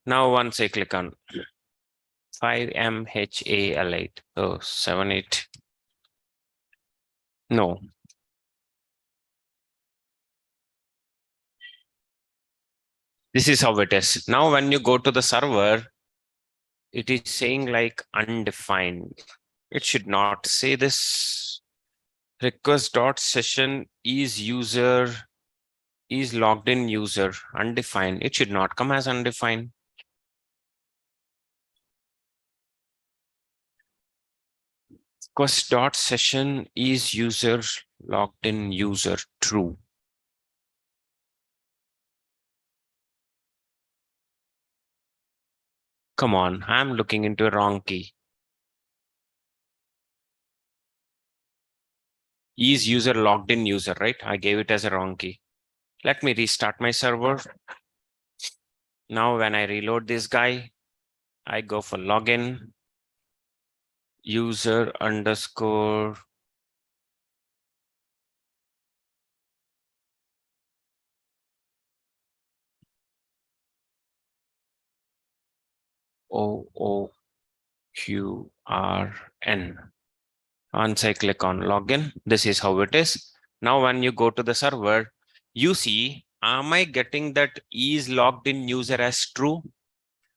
Now once I click on 5MHAL8, oh 78. No. This is how it is. Now when you go to the server, it is saying like undefined. It should not say this. Request.session is user is logged in user undefined. It should not come as undefined. Request.session is user logged in user true. Come on, I'm looking into a wrong key. Is user logged in user, right? I gave it as a wrong key. Let me restart my server. Now when I reload this guy, I go for login, user underscore OOQRN. Once I click on login, this is how it is. Now, when you go to the server, you see, am I getting that is logged in user as true?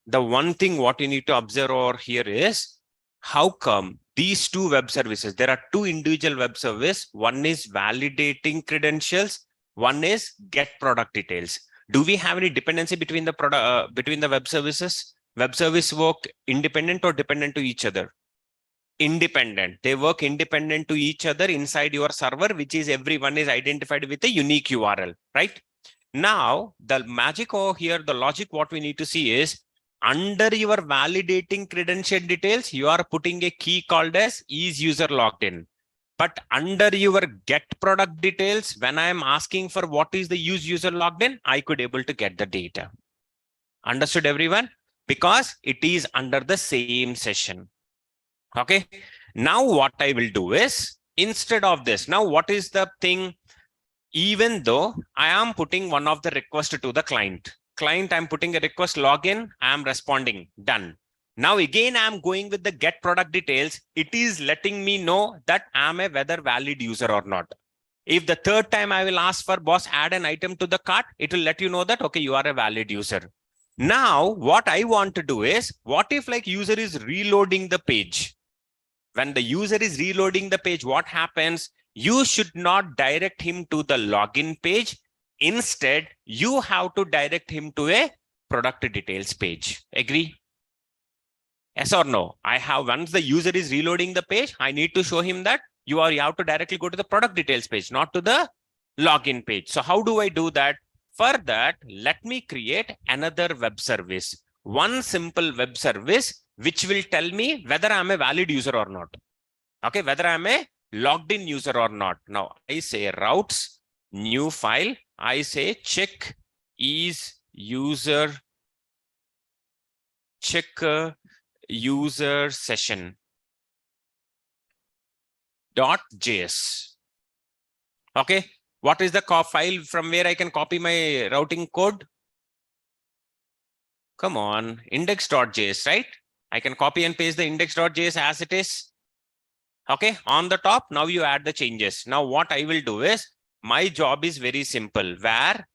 The one thing what you need to observe over here is how come these two web services, there are two individual web services. One is validating credentials. One is get product details. Do we have any dependency between the product, between the web services? Web service work independent or dependent to each other? Independent. They work independent to each other inside your server, which is everyone is identified with a unique URL, right? Now, the magic over here, the logic, what we need to see is under your validating credential details, you are putting a key called as is user logged in. But under your get product details, when I am asking for what is the use user logged in, I could able to get the data. Understood everyone? Because it is under the same session. Okay. Now what I will do is instead of this, now what is the thing? Even though I am putting one of the request to the client, I'm putting a request login, I am responding, done. Now again, I'm going with the get product details. It is letting me know that I'm a whether valid user or not. If the third time I will ask for boss, add an item to the cart, it will let you know that, okay, you are a valid user. Now, what I want to do is, what if like user is reloading the page? When the user is reloading the page, what happens? You should not direct him to the login page. Instead, you have to direct him to a product details page. Agree? Yes or no? I have, once the user is reloading the page, I need to show him that you have to directly go to the product details page, not to the login page. So how do I do that? For that, let me create another web service. One simple web service which will tell me whether I'm a valid user or not. Okay, whether I'm a logged in user or not. Now I say routes, new file. I say check is user, check user session .js. Okay, what is the file from where I can copy my routing code? Come on, index.js, right? I can copy and paste the index.js as it is. Okay, on the top, now you add the changes. Now what I will do is, my job is very simple, where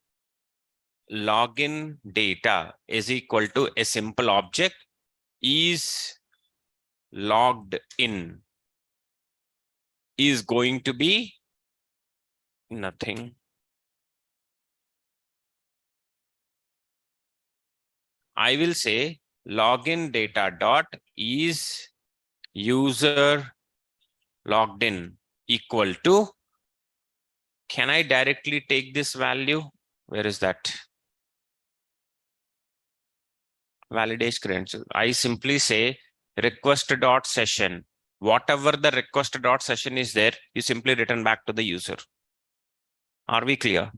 login data is equal to a simple object is logged in is going to be nothing. I will say login data dot is user logged in equal to, can I directly take this value? Where is that? Validate credential. I simply say request dot session. Whatever the request dot session is there, you simply return back to the user. Are we clear?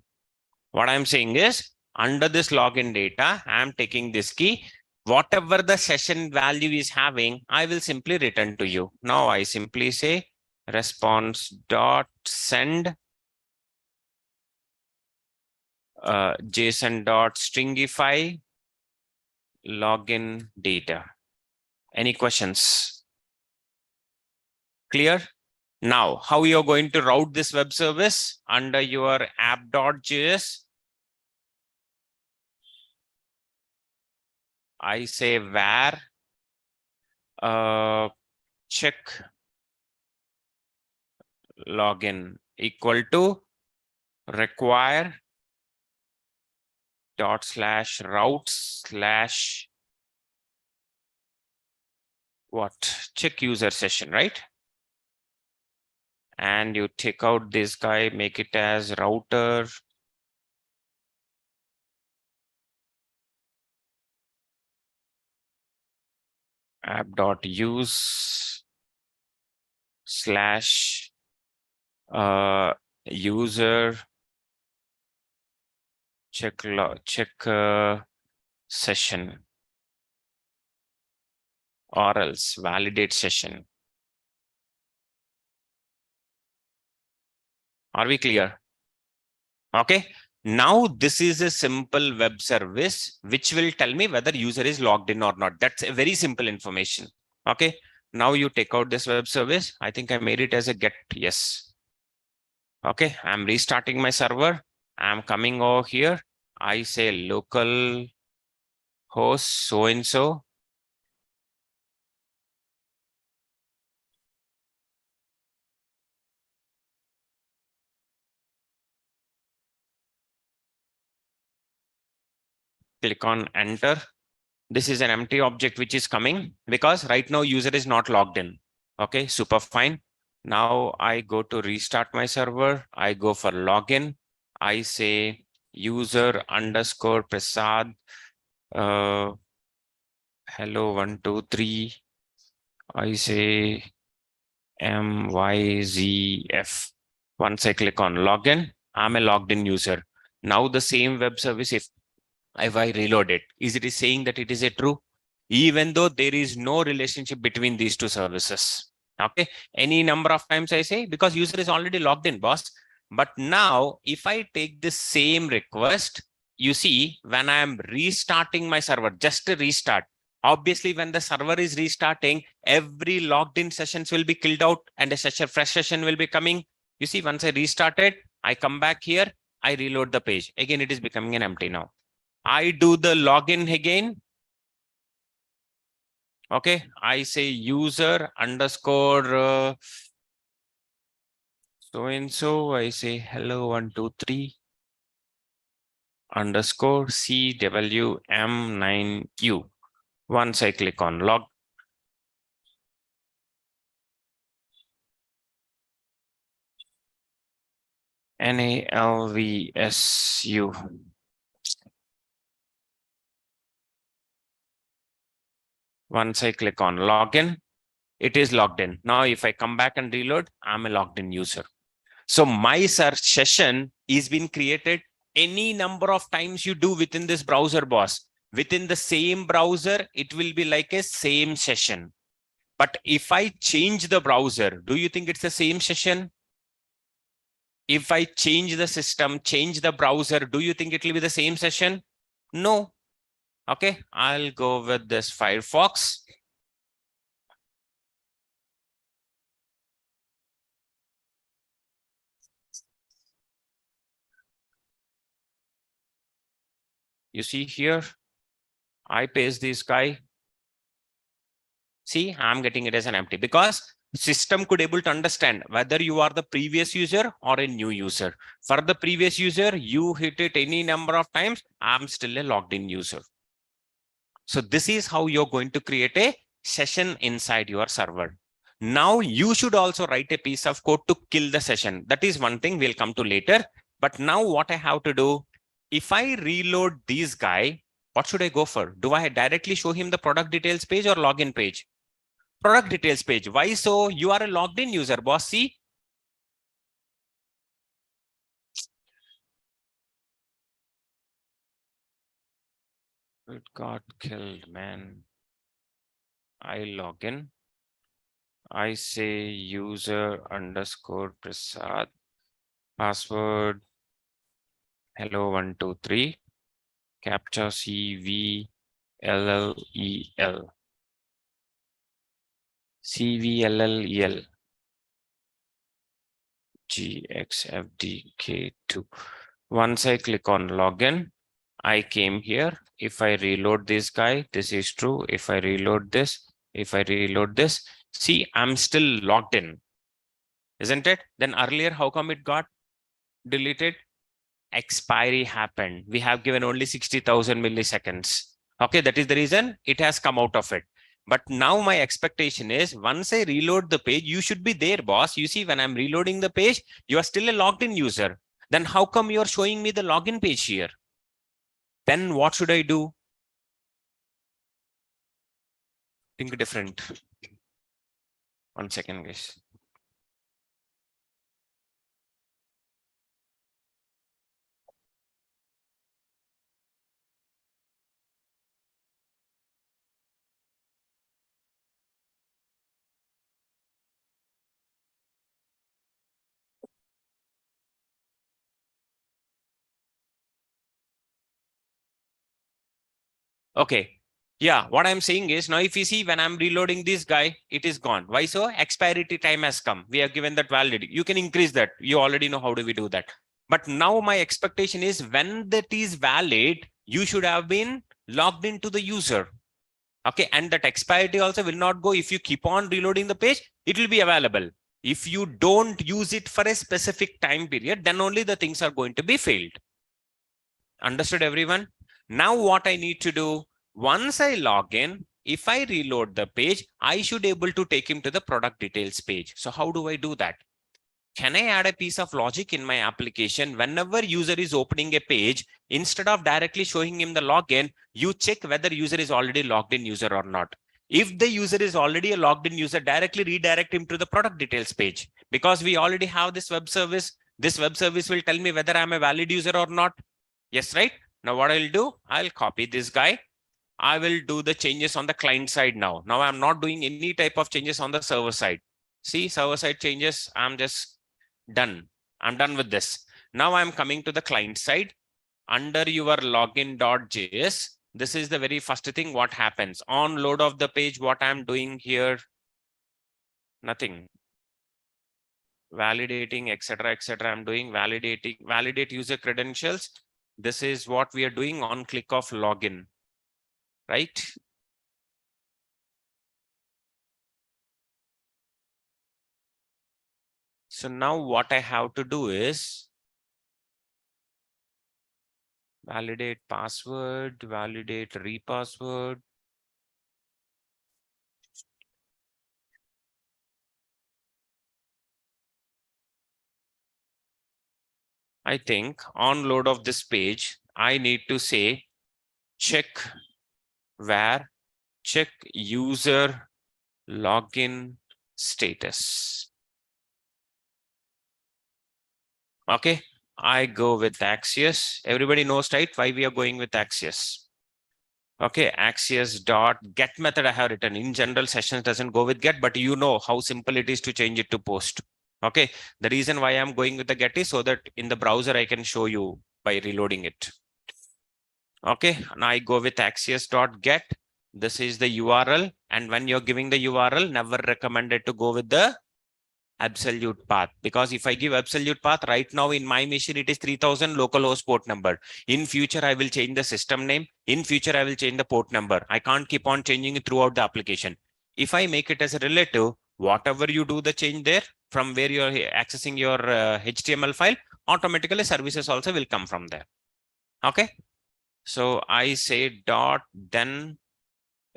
What I'm saying is, under this login data, I'm taking this key. Whatever the session value is having, I will simply return to you. Now I simply say response dot send JSON dot stringify login data. Any questions? Clear? Now, how you're going to route this web service under your app.js? I say where check login equal to require dot slash routes slash what? Check user session, right? And you take out this guy, make it as router. App.use slash user check session, or else validate session. Are we clear? Okay. Now this is a simple web service which will tell me whether user is logged in or not. That's a very simple information. Okay. Now you take out this web service. I think I made it as a get. Yes. Okay. I'm restarting my server. I'm coming over here. I say local host so-and-so. Click on enter. This is an empty object which is coming because right now user is not logged in. Okay, super fine. Now I go to restart my server. I go for login. I say user underscore Prasad. Hello 123. I say MYZF. Once I click on login, I'm a logged in user. Now the same web service, if I reload it, is it saying that it is a true, even though there is no relationship between these two services. Okay, any number of times I say, because user is already logged in, boss. But now if I take the same request, you see, when I am restarting my server, just a restart, obviously when the server is restarting, every logged in sessions will be killed out and a fresh session will be coming. You see, once I restart it, I come back here, I reload the page. Again, it is becoming an empty now. I do the login again. Okay, I say user underscore so-and-so. I say hello 123 underscore CWM9U. Once I click on log, NALVSU. Once I click on login, it is logged in. Now, if I come back and reload, I'm a logged in user. So my search session is being created any number of times you do within this browser, boss. Within the same browser, it will be like a same session. But if I change the browser, do you think it's the same session? If I change the system, change the browser, do you think it will be the same session? No. Okay, I'll go with this Firefox. You see here, I paste this guy. See, I'm getting it as an empty because system could able to understand whether you are the previous user or a new user. For the previous user, you hit it any number of times. I'm still a logged in user. So this is how you're going to create a session inside your server. Now you should also write a piece of code to kill the session. That is one thing we'll come to later. But now what I have to do, if I reload this guy, what should I go for? Do I directly show him the product details page or login page? Product details page. Why so? You are a logged in user, boss. See, it got killed, man. I log in. I say user underscore Prasad. Password hello 123. Captcha CVLLEL. CVLLEL. GXFDK2. Once I click on login, I came here. If I reload this guy, this is true. If I reload this, see, I'm still logged in, isn't it? Then earlier, how come it got deleted? Expiry happened. We have given only 60,000 milliseconds. Okay, that is the reason it has come out of it. But now my expectation is once I reload the page, you should be there, boss. You see, when I'm reloading the page, you are still a logged in user. Then how come you're showing me the login page here? Then what should I do? Think different. 1 second, guys. Okay. Yeah, what I'm saying is now if you see when I'm reloading this guy, it is gone. Why so? Expiry time has come. We have given that validity. You can increase that. You already know how do we do that. But now my expectation is when that is valid, you should have been logged into the user. Okay. And that expiry also will not go. If you keep on reloading the page, it will be available. If you don't use it for a specific time period, then only the things are going to be failed. Understood, everyone? Now what I need to do, once I log in, if I reload the page, I should able to take him to the product details page. So how do I do that? Can I add a piece of logic in my application? Whenever user is opening a page, instead of directly showing him the login, you check whether user is already logged in user or not. If the user is already a logged in user, directly redirect him to the product details page because we already have this web service. This web service will tell me whether I'm a valid user or not. Yes, right? Now what I'll do, I'll copy this guy. I will do the changes on the client side now. Now I'm not doing any type of changes on the server side. See, server side changes, I'm just done. I'm done with this. Now I'm coming to the client side. Under your login.js, this is the very first thing what happens. On load of the page, what I'm doing here, nothing. Validating, etc., etc. I'm doing validate user credentials. This is what we are doing on click of login, right? So now what I have to do is validate password, validate repassword. I think on load of this page, I need to say check where, check user login status. Okay, I go with Axios. Everybody knows, right, why we are going with Axios. Okay, Axios dot get method I have written. In general, sessions doesn't go with get, but you know how simple it is to change it to post. Okay, the reason why I'm going with the get is so that in the browser I can show you by reloading it. Okay, now I go with axios.get. This is the URL. And when you're giving the URL, never recommended to go with the absolute path, because if I give absolute path right now in my machine, it is 3000 localhost port number. In future, I will change the system name. In future, I will change the port number. I can't keep on changing it throughout the application. If I make it as a relative, whatever you do the change there from where you're accessing your HTML file, automatically services also will come from there. Okay. So I say dot, then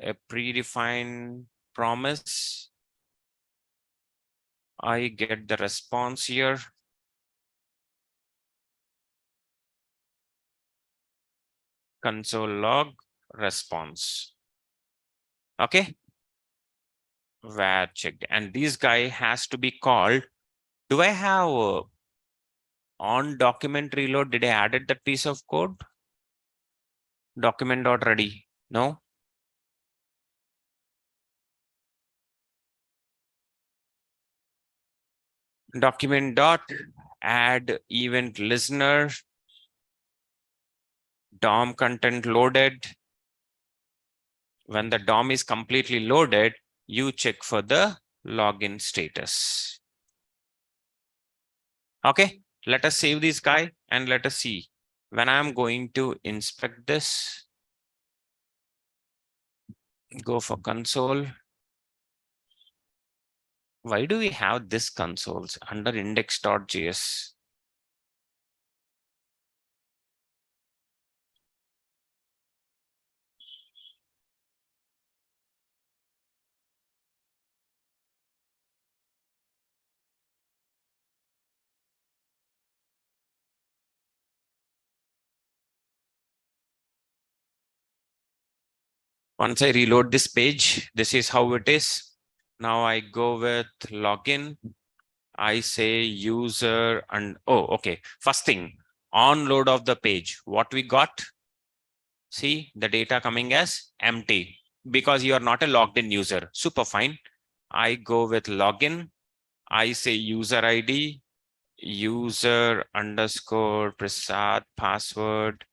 a predefined promise. I get the response here. Console log response. Okay. Where checked. And this guy has to be called. Do I have on document reload? Did I added that piece of code? Document.ready. No. Document dot add event listener. DOM content loaded. When the DOM is completely loaded, you check for the login status. Okay, let us save this guy and let us see. When I'm going to inspect this, go for console. Why do we have this consoles under index.js? Once I reload this page, this is how it is. Now I go with login. I say user and okay. First thing, on load of the page, what we got? See the data coming as empty because you are not a logged in user. Super fine. I go with login. I say user ID, user underscore Prasad password.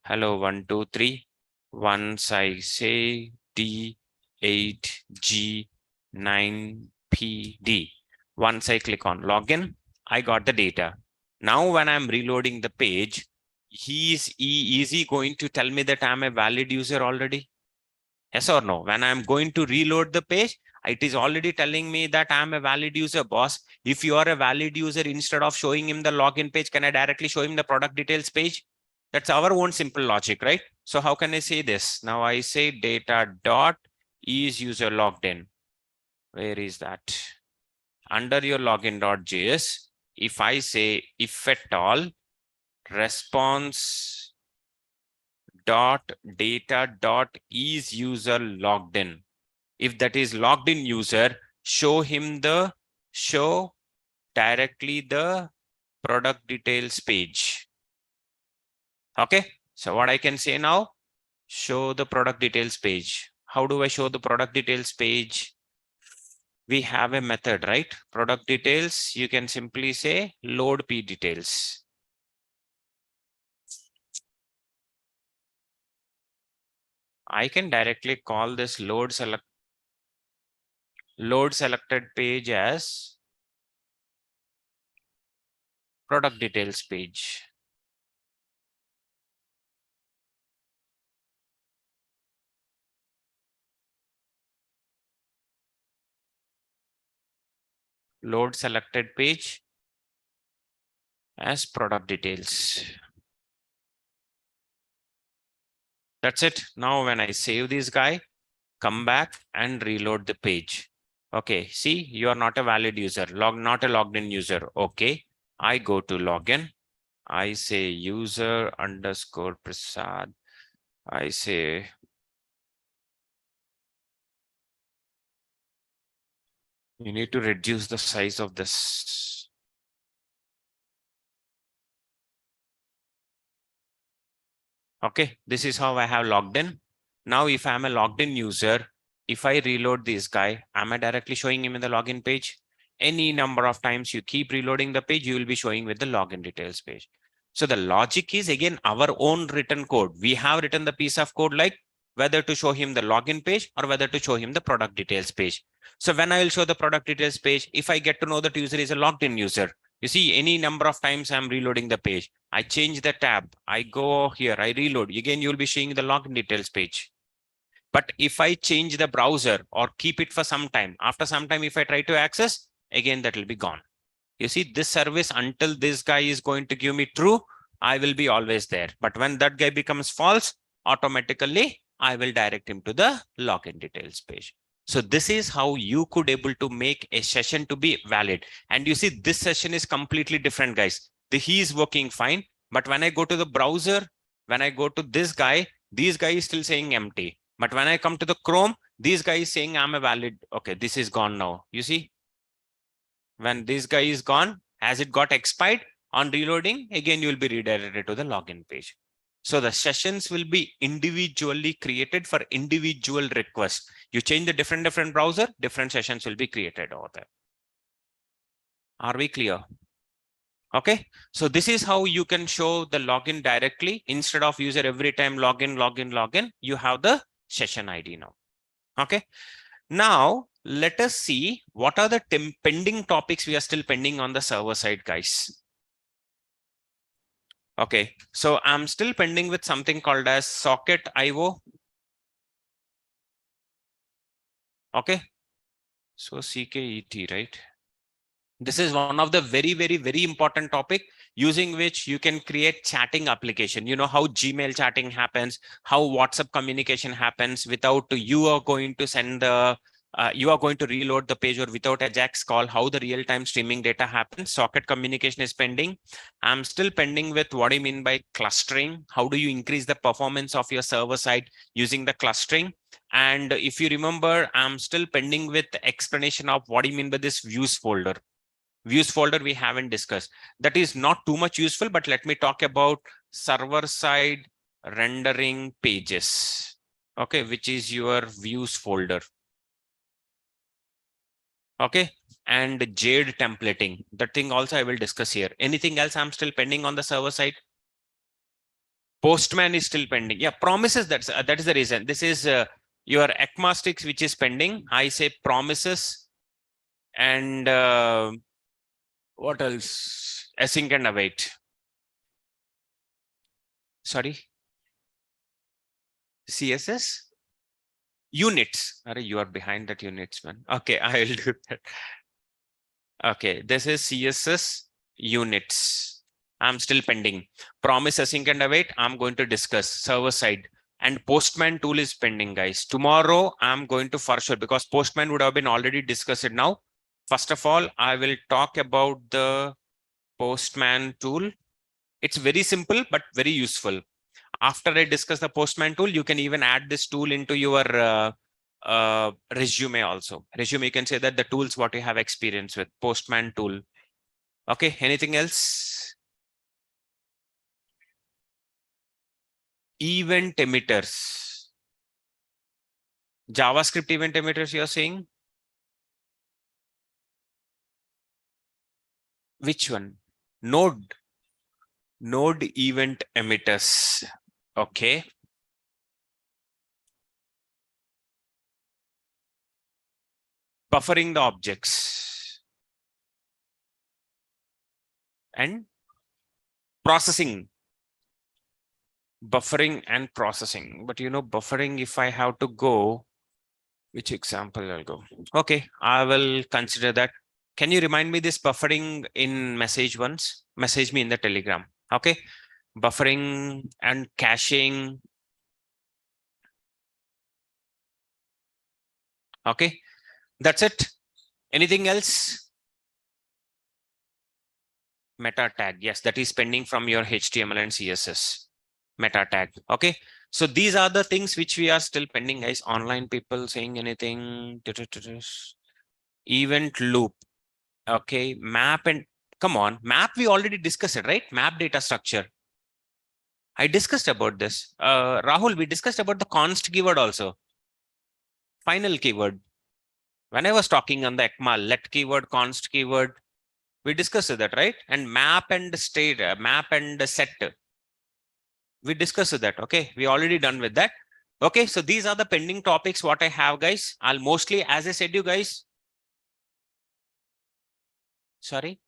Hello 123. Once I say D8G9PD. Once I click on login, I got the data. Now when I'm reloading the page, is he going to tell me that I'm a valid user already? Yes or no? When I'm going to reload the page, it is already telling me that I'm a valid user, boss. If you are a valid user, instead of showing him the login page, can I directly show him the product details page? That's our own simple logic, right? So how can I say this? Now I say data dot is user logged in. Where is that? Under your login.js, if I say if at all response dot data dot is user logged in. If that is logged in user, show directly the product details page. Okay. So what I can say now, show the product details page. How do I show the product details page? We have a method, right? Product details. You can simply say load p details. I can directly call this load selected page as product details page. Load selected page as product details. That's it. Now when I save this guy, come back and reload the page. Okay, see, you are not a valid user, not a logged in user. Okay, I go to login. I say user underscore Prasad. I say you need to reduce the size of this. Okay, this is how I have logged in. Now, if I'm a logged in user, if I reload this guy, am I directly showing him in the login page? Any number of times you keep reloading the page, you will be showing with the login details page. So the logic is again our own written code. We have written the piece of code like whether to show him the login page or whether to show him the product details page. So when I will show the product details page, if I get to know that user is a logged in user, you see any number of times I'm reloading the page. I change the tab. I go here, I reload. Again, you'll be seeing the login details page. But if I change the browser or keep it for some time, after some time, if I try to access, again, that will be gone. You see, this service, until this guy is going to give me true, I will be always there. But when that guy becomes false, automatically, I will direct him to the login details page. So this is how you could able to make a session to be valid. And you see, this session is completely different, guys. He is working fine. But when I go to the browser, when I go to this guy is still saying empty. But when I come to the Chrome, this guy is saying I'm a valid. Okay, this is gone now. You see, when this guy is gone, as it got expired on reloading, again, you will be redirected to the login page. So the sessions will be individually created for individual requests. You change the different browser, different sessions will be created over there. Are we clear? Okay, so this is how you can show the login directly. Instead of user every time login, you have the session ID now. Okay, now let us see what are the pending topics we are still pending on the server side, guys. Okay, so I'm still pending with something called as socket IO. Okay, so CKET, right? This is one of the very important topic using which you can create chatting application. You know how Gmail chatting happens, how WhatsApp communication happens without you are going to send the you are going to reload the page or without AJAX call, how the real-time streaming data happens. Socket communication is pending. I'm still pending with what I mean by clustering. How do you increase the performance of your server side using the clustering? And if you remember, I'm still pending with the explanation of what do you mean by this views folder. Views folder we haven't discussed. That is not too much useful, but let me talk about server side rendering pages. Okay, which is your views folder. Okay, and Jade templating. That thing also I will discuss here. Anything else I'm still pending on the server side? Postman is still pending. Yeah, promises. That is the reason. This is your ECMAStics which is pending. I say promises and what else? Async and await. Sorry. CSS units. You are behind that units, man. Okay, I will do that. Okay, this is CSS units. I'm still pending. Promise async and await. I'm going to discuss server side. And Postman tool is pending, guys. Tomorrow, I'm going to for sure, because Postman would have been already discussed now. First of all, I will talk about the Postman tool. It's very simple, but very useful. After I discuss the Postman tool, you can even add this tool into your resume also. Resume, you can say that the tools what you have experience with. Postman tool. Okay, anything else? Event emitters. JavaScript event emitters you're saying? Which one? Node event emitters. Okay. Buffering the objects and processing. Buffering and processing. But you know, buffering, if I have to go, which example I'll go? Okay, I will consider that. Can you remind me this buffering in message once? Message me in the Telegram. Okay. Buffering and caching. Okay. That's it. Anything else? Meta tag. Yes, that is pending from your HTML and CSS. Meta tag. Okay. So these are the things which we are still pending, guys. Online people saying anything. Event loop. Okay. Map and come on. Map, we already discussed it, right? Map data structure. I discussed about this. Rahul, we discussed about the const keyword also. Final keyword. When I was talking on the ECMA, let keyword, const keyword. We discussed that, right? And map and state, map and set. We discussed that. Okay, we already done with that. Okay, so these are the pending topics what I have, guys. I'll mostly, as I said, you guys. Sorry,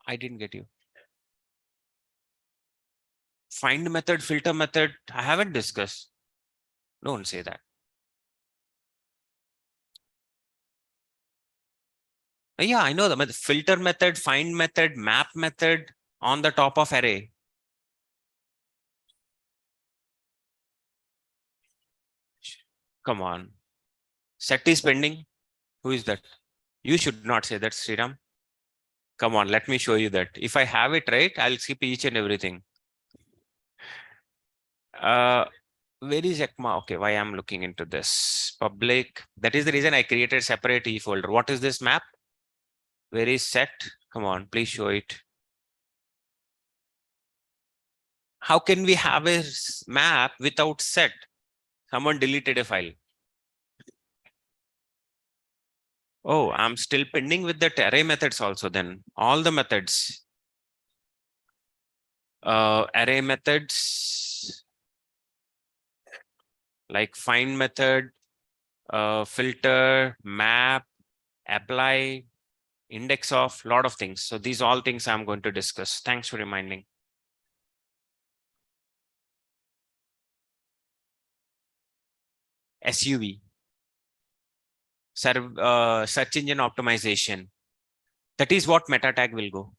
I didn't get you. Find method, filter method, I haven't discussed. Don't say that. Yeah, I know the method, filter method, find method, map method on the top of array. Come on. Set is pending. Who is that? You should not say that, Sriram. Come on, let me show you that. If I have it right, I'll skip each and everything. Where is ECMA? Okay, why I'm looking into this? Public. That is the reason I created separate E folder. What is this map? Where is set? Come on, please show it. How can we have a map without set? Someone deleted a file. Oh, I'm still pending with the array methods also then. All the methods. Array methods like find method, filter, map, apply, index of, lot of things. So these all things I'm going to discuss. Thanks for reminding. SUV. Search engine optimization. That is what meta tag will go.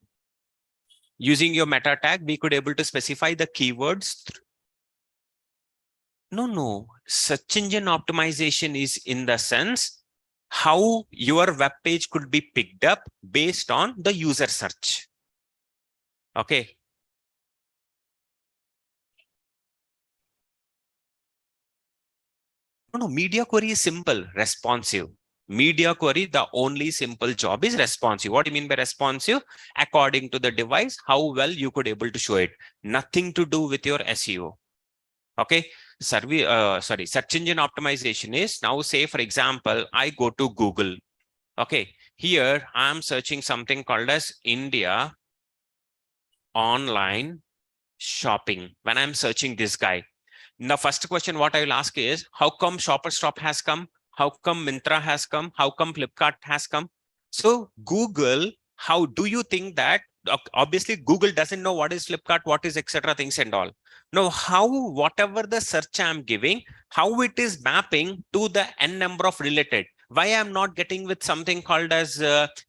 Using your meta tag, we could able to specify the keywords. No. Search engine optimization is in the sense how your web page could be picked up based on the user search. Okay. No, media query is simple, responsive. Media query, the only simple job is responsive. What do you mean by responsive? According to the device, how well you could able to show it. Nothing to do with your SEO. Okay. Search engine optimization is now, say, for example, I go to Google. Okay. Here I'm searching something called as India online shopping. When I'm searching this guy, the first question what I will ask is, how come Shoppers Stop has come? How come Myntra has come? How come Flipkart has come? So Google, how do you think that? Obviously, Google doesn't know what is Flipkart, what is etc. things and all. Now, how whatever the search I'm giving, how it is mapping to the n number of related. Why I'm not getting with something called as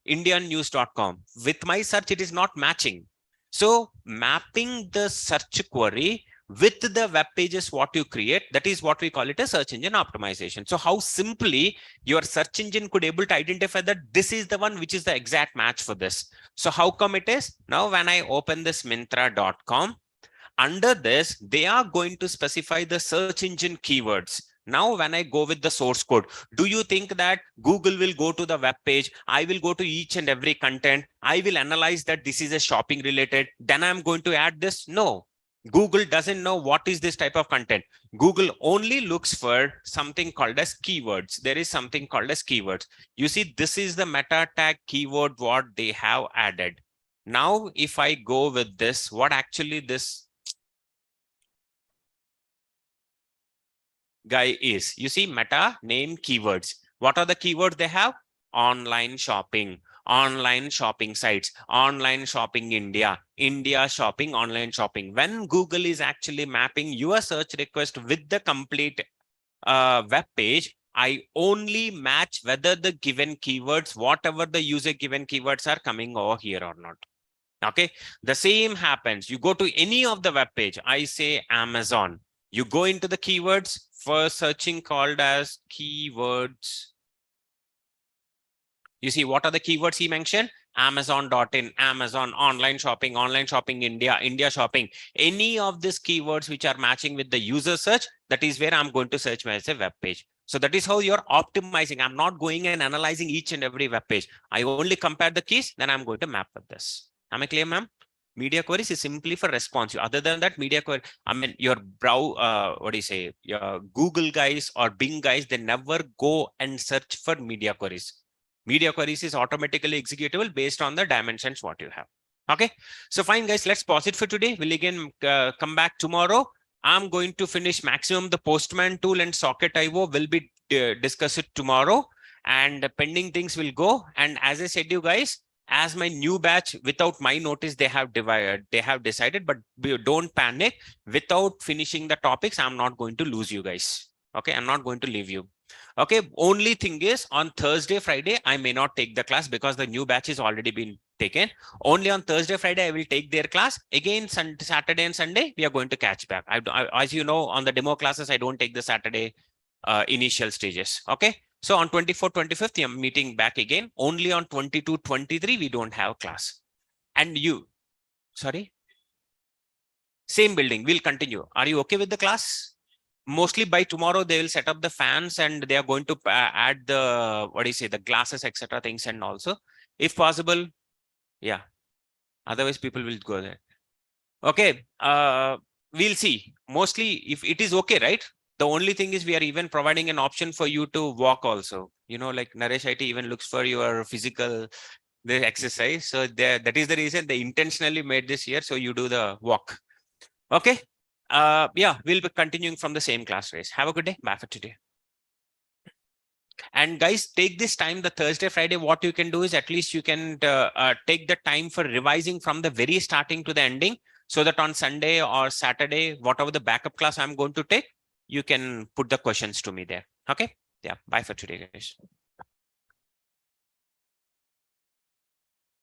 indiannews.com? With my search, it is not matching. So mapping the search query with the web pages what you create, that is what we call it a search engine optimization. So how simply your search engine could able to identify that this is the one which is the exact match for this. So how come it is? Now when I open this Myntra.com, under this they are going to specify the search engine keywords. Now when I go with the source code, do you think that Google will go to the web page? I will go to each and every content. I will analyze that this is a shopping related. Then I'm going to add this. No. Google doesn't know what is this type of content. Google only looks for something called as keywords. There is something called as keywords. You see, this is the meta tag keyword what they have added. Now, if I go with this, what actually this guy is, you see, meta name keywords. What are the keywords they have? Online shopping, online shopping sites, online shopping India, India shopping, online shopping. When Google is actually mapping your search request with the complete web page, I only match whether the given keywords, whatever the user given keywords are coming over here or not. Okay, the same happens. You go to any of the web page, I say Amazon. You go into the keywords for searching called as keywords. You see, what are the keywords he mentioned? Amazon.in, Amazon, online shopping India, India shopping. Any of these keywords which are matching with the user search, that is where I'm going to search as a web page. So that is how you're optimizing. I'm not going and analyzing each and every web page. I only compare the keys, then I'm going to map with this. Am I clear, ma'am? Media queries is simply for responsive. Other than that, media query, I mean, your what do you say? Your Google guys or Bing guys, they never go and search for media queries. Media queries is automatically executable based on the dimensions what you have. Okay, so fine guys, let's pause it for today. We'll again come back tomorrow. I'm going to finish maximum the Postman tool and Socket IO will be discuss it tomorrow, and pending things will go. And as I said you guys, as my new batch, without my notice, they have decided, but don't panic. Without finishing the topics, I'm not going to lose you guys. Okay, I'm not going to leave you. Okay, only thing is on Thursday, Friday, I may not take the class because the new batch is already been taken. Only on Thursday, Friday, I will take their class. Again, Saturday and Sunday, we are going to catch back. As you know, on the demo classes, I don't take the Saturday initial stages. Okay, so on 24th, 25th, I'm meeting back again. Only on 22, 23, we don't have class. And you, sorry? Same building, we'll continue. Are you okay with the class? Mostly by tomorrow, they will set up the fans and they are going to add the, what do you say, the glasses, etc. things. And also, if possible, yeah. Otherwise, people will go there. Okay, we'll see. Mostly, if it is okay, right? The only thing is we are even providing an option for you to walk also. You know, like Naresh IT even looks for your physical the exercise. So that is the reason they intentionally made this here. So you do the walk. Okay. Yeah, we'll be continuing from the same class race. Have a good day. Bye for today. And guys, take this time, the Thursday, Friday, what you can do is at least you can take the time for revising from the very starting to the ending, so that on Sunday or Saturday, whatever the backup class I'm going to take, you can put the questions to me there. Okay. Yeah. Bye for today, guys.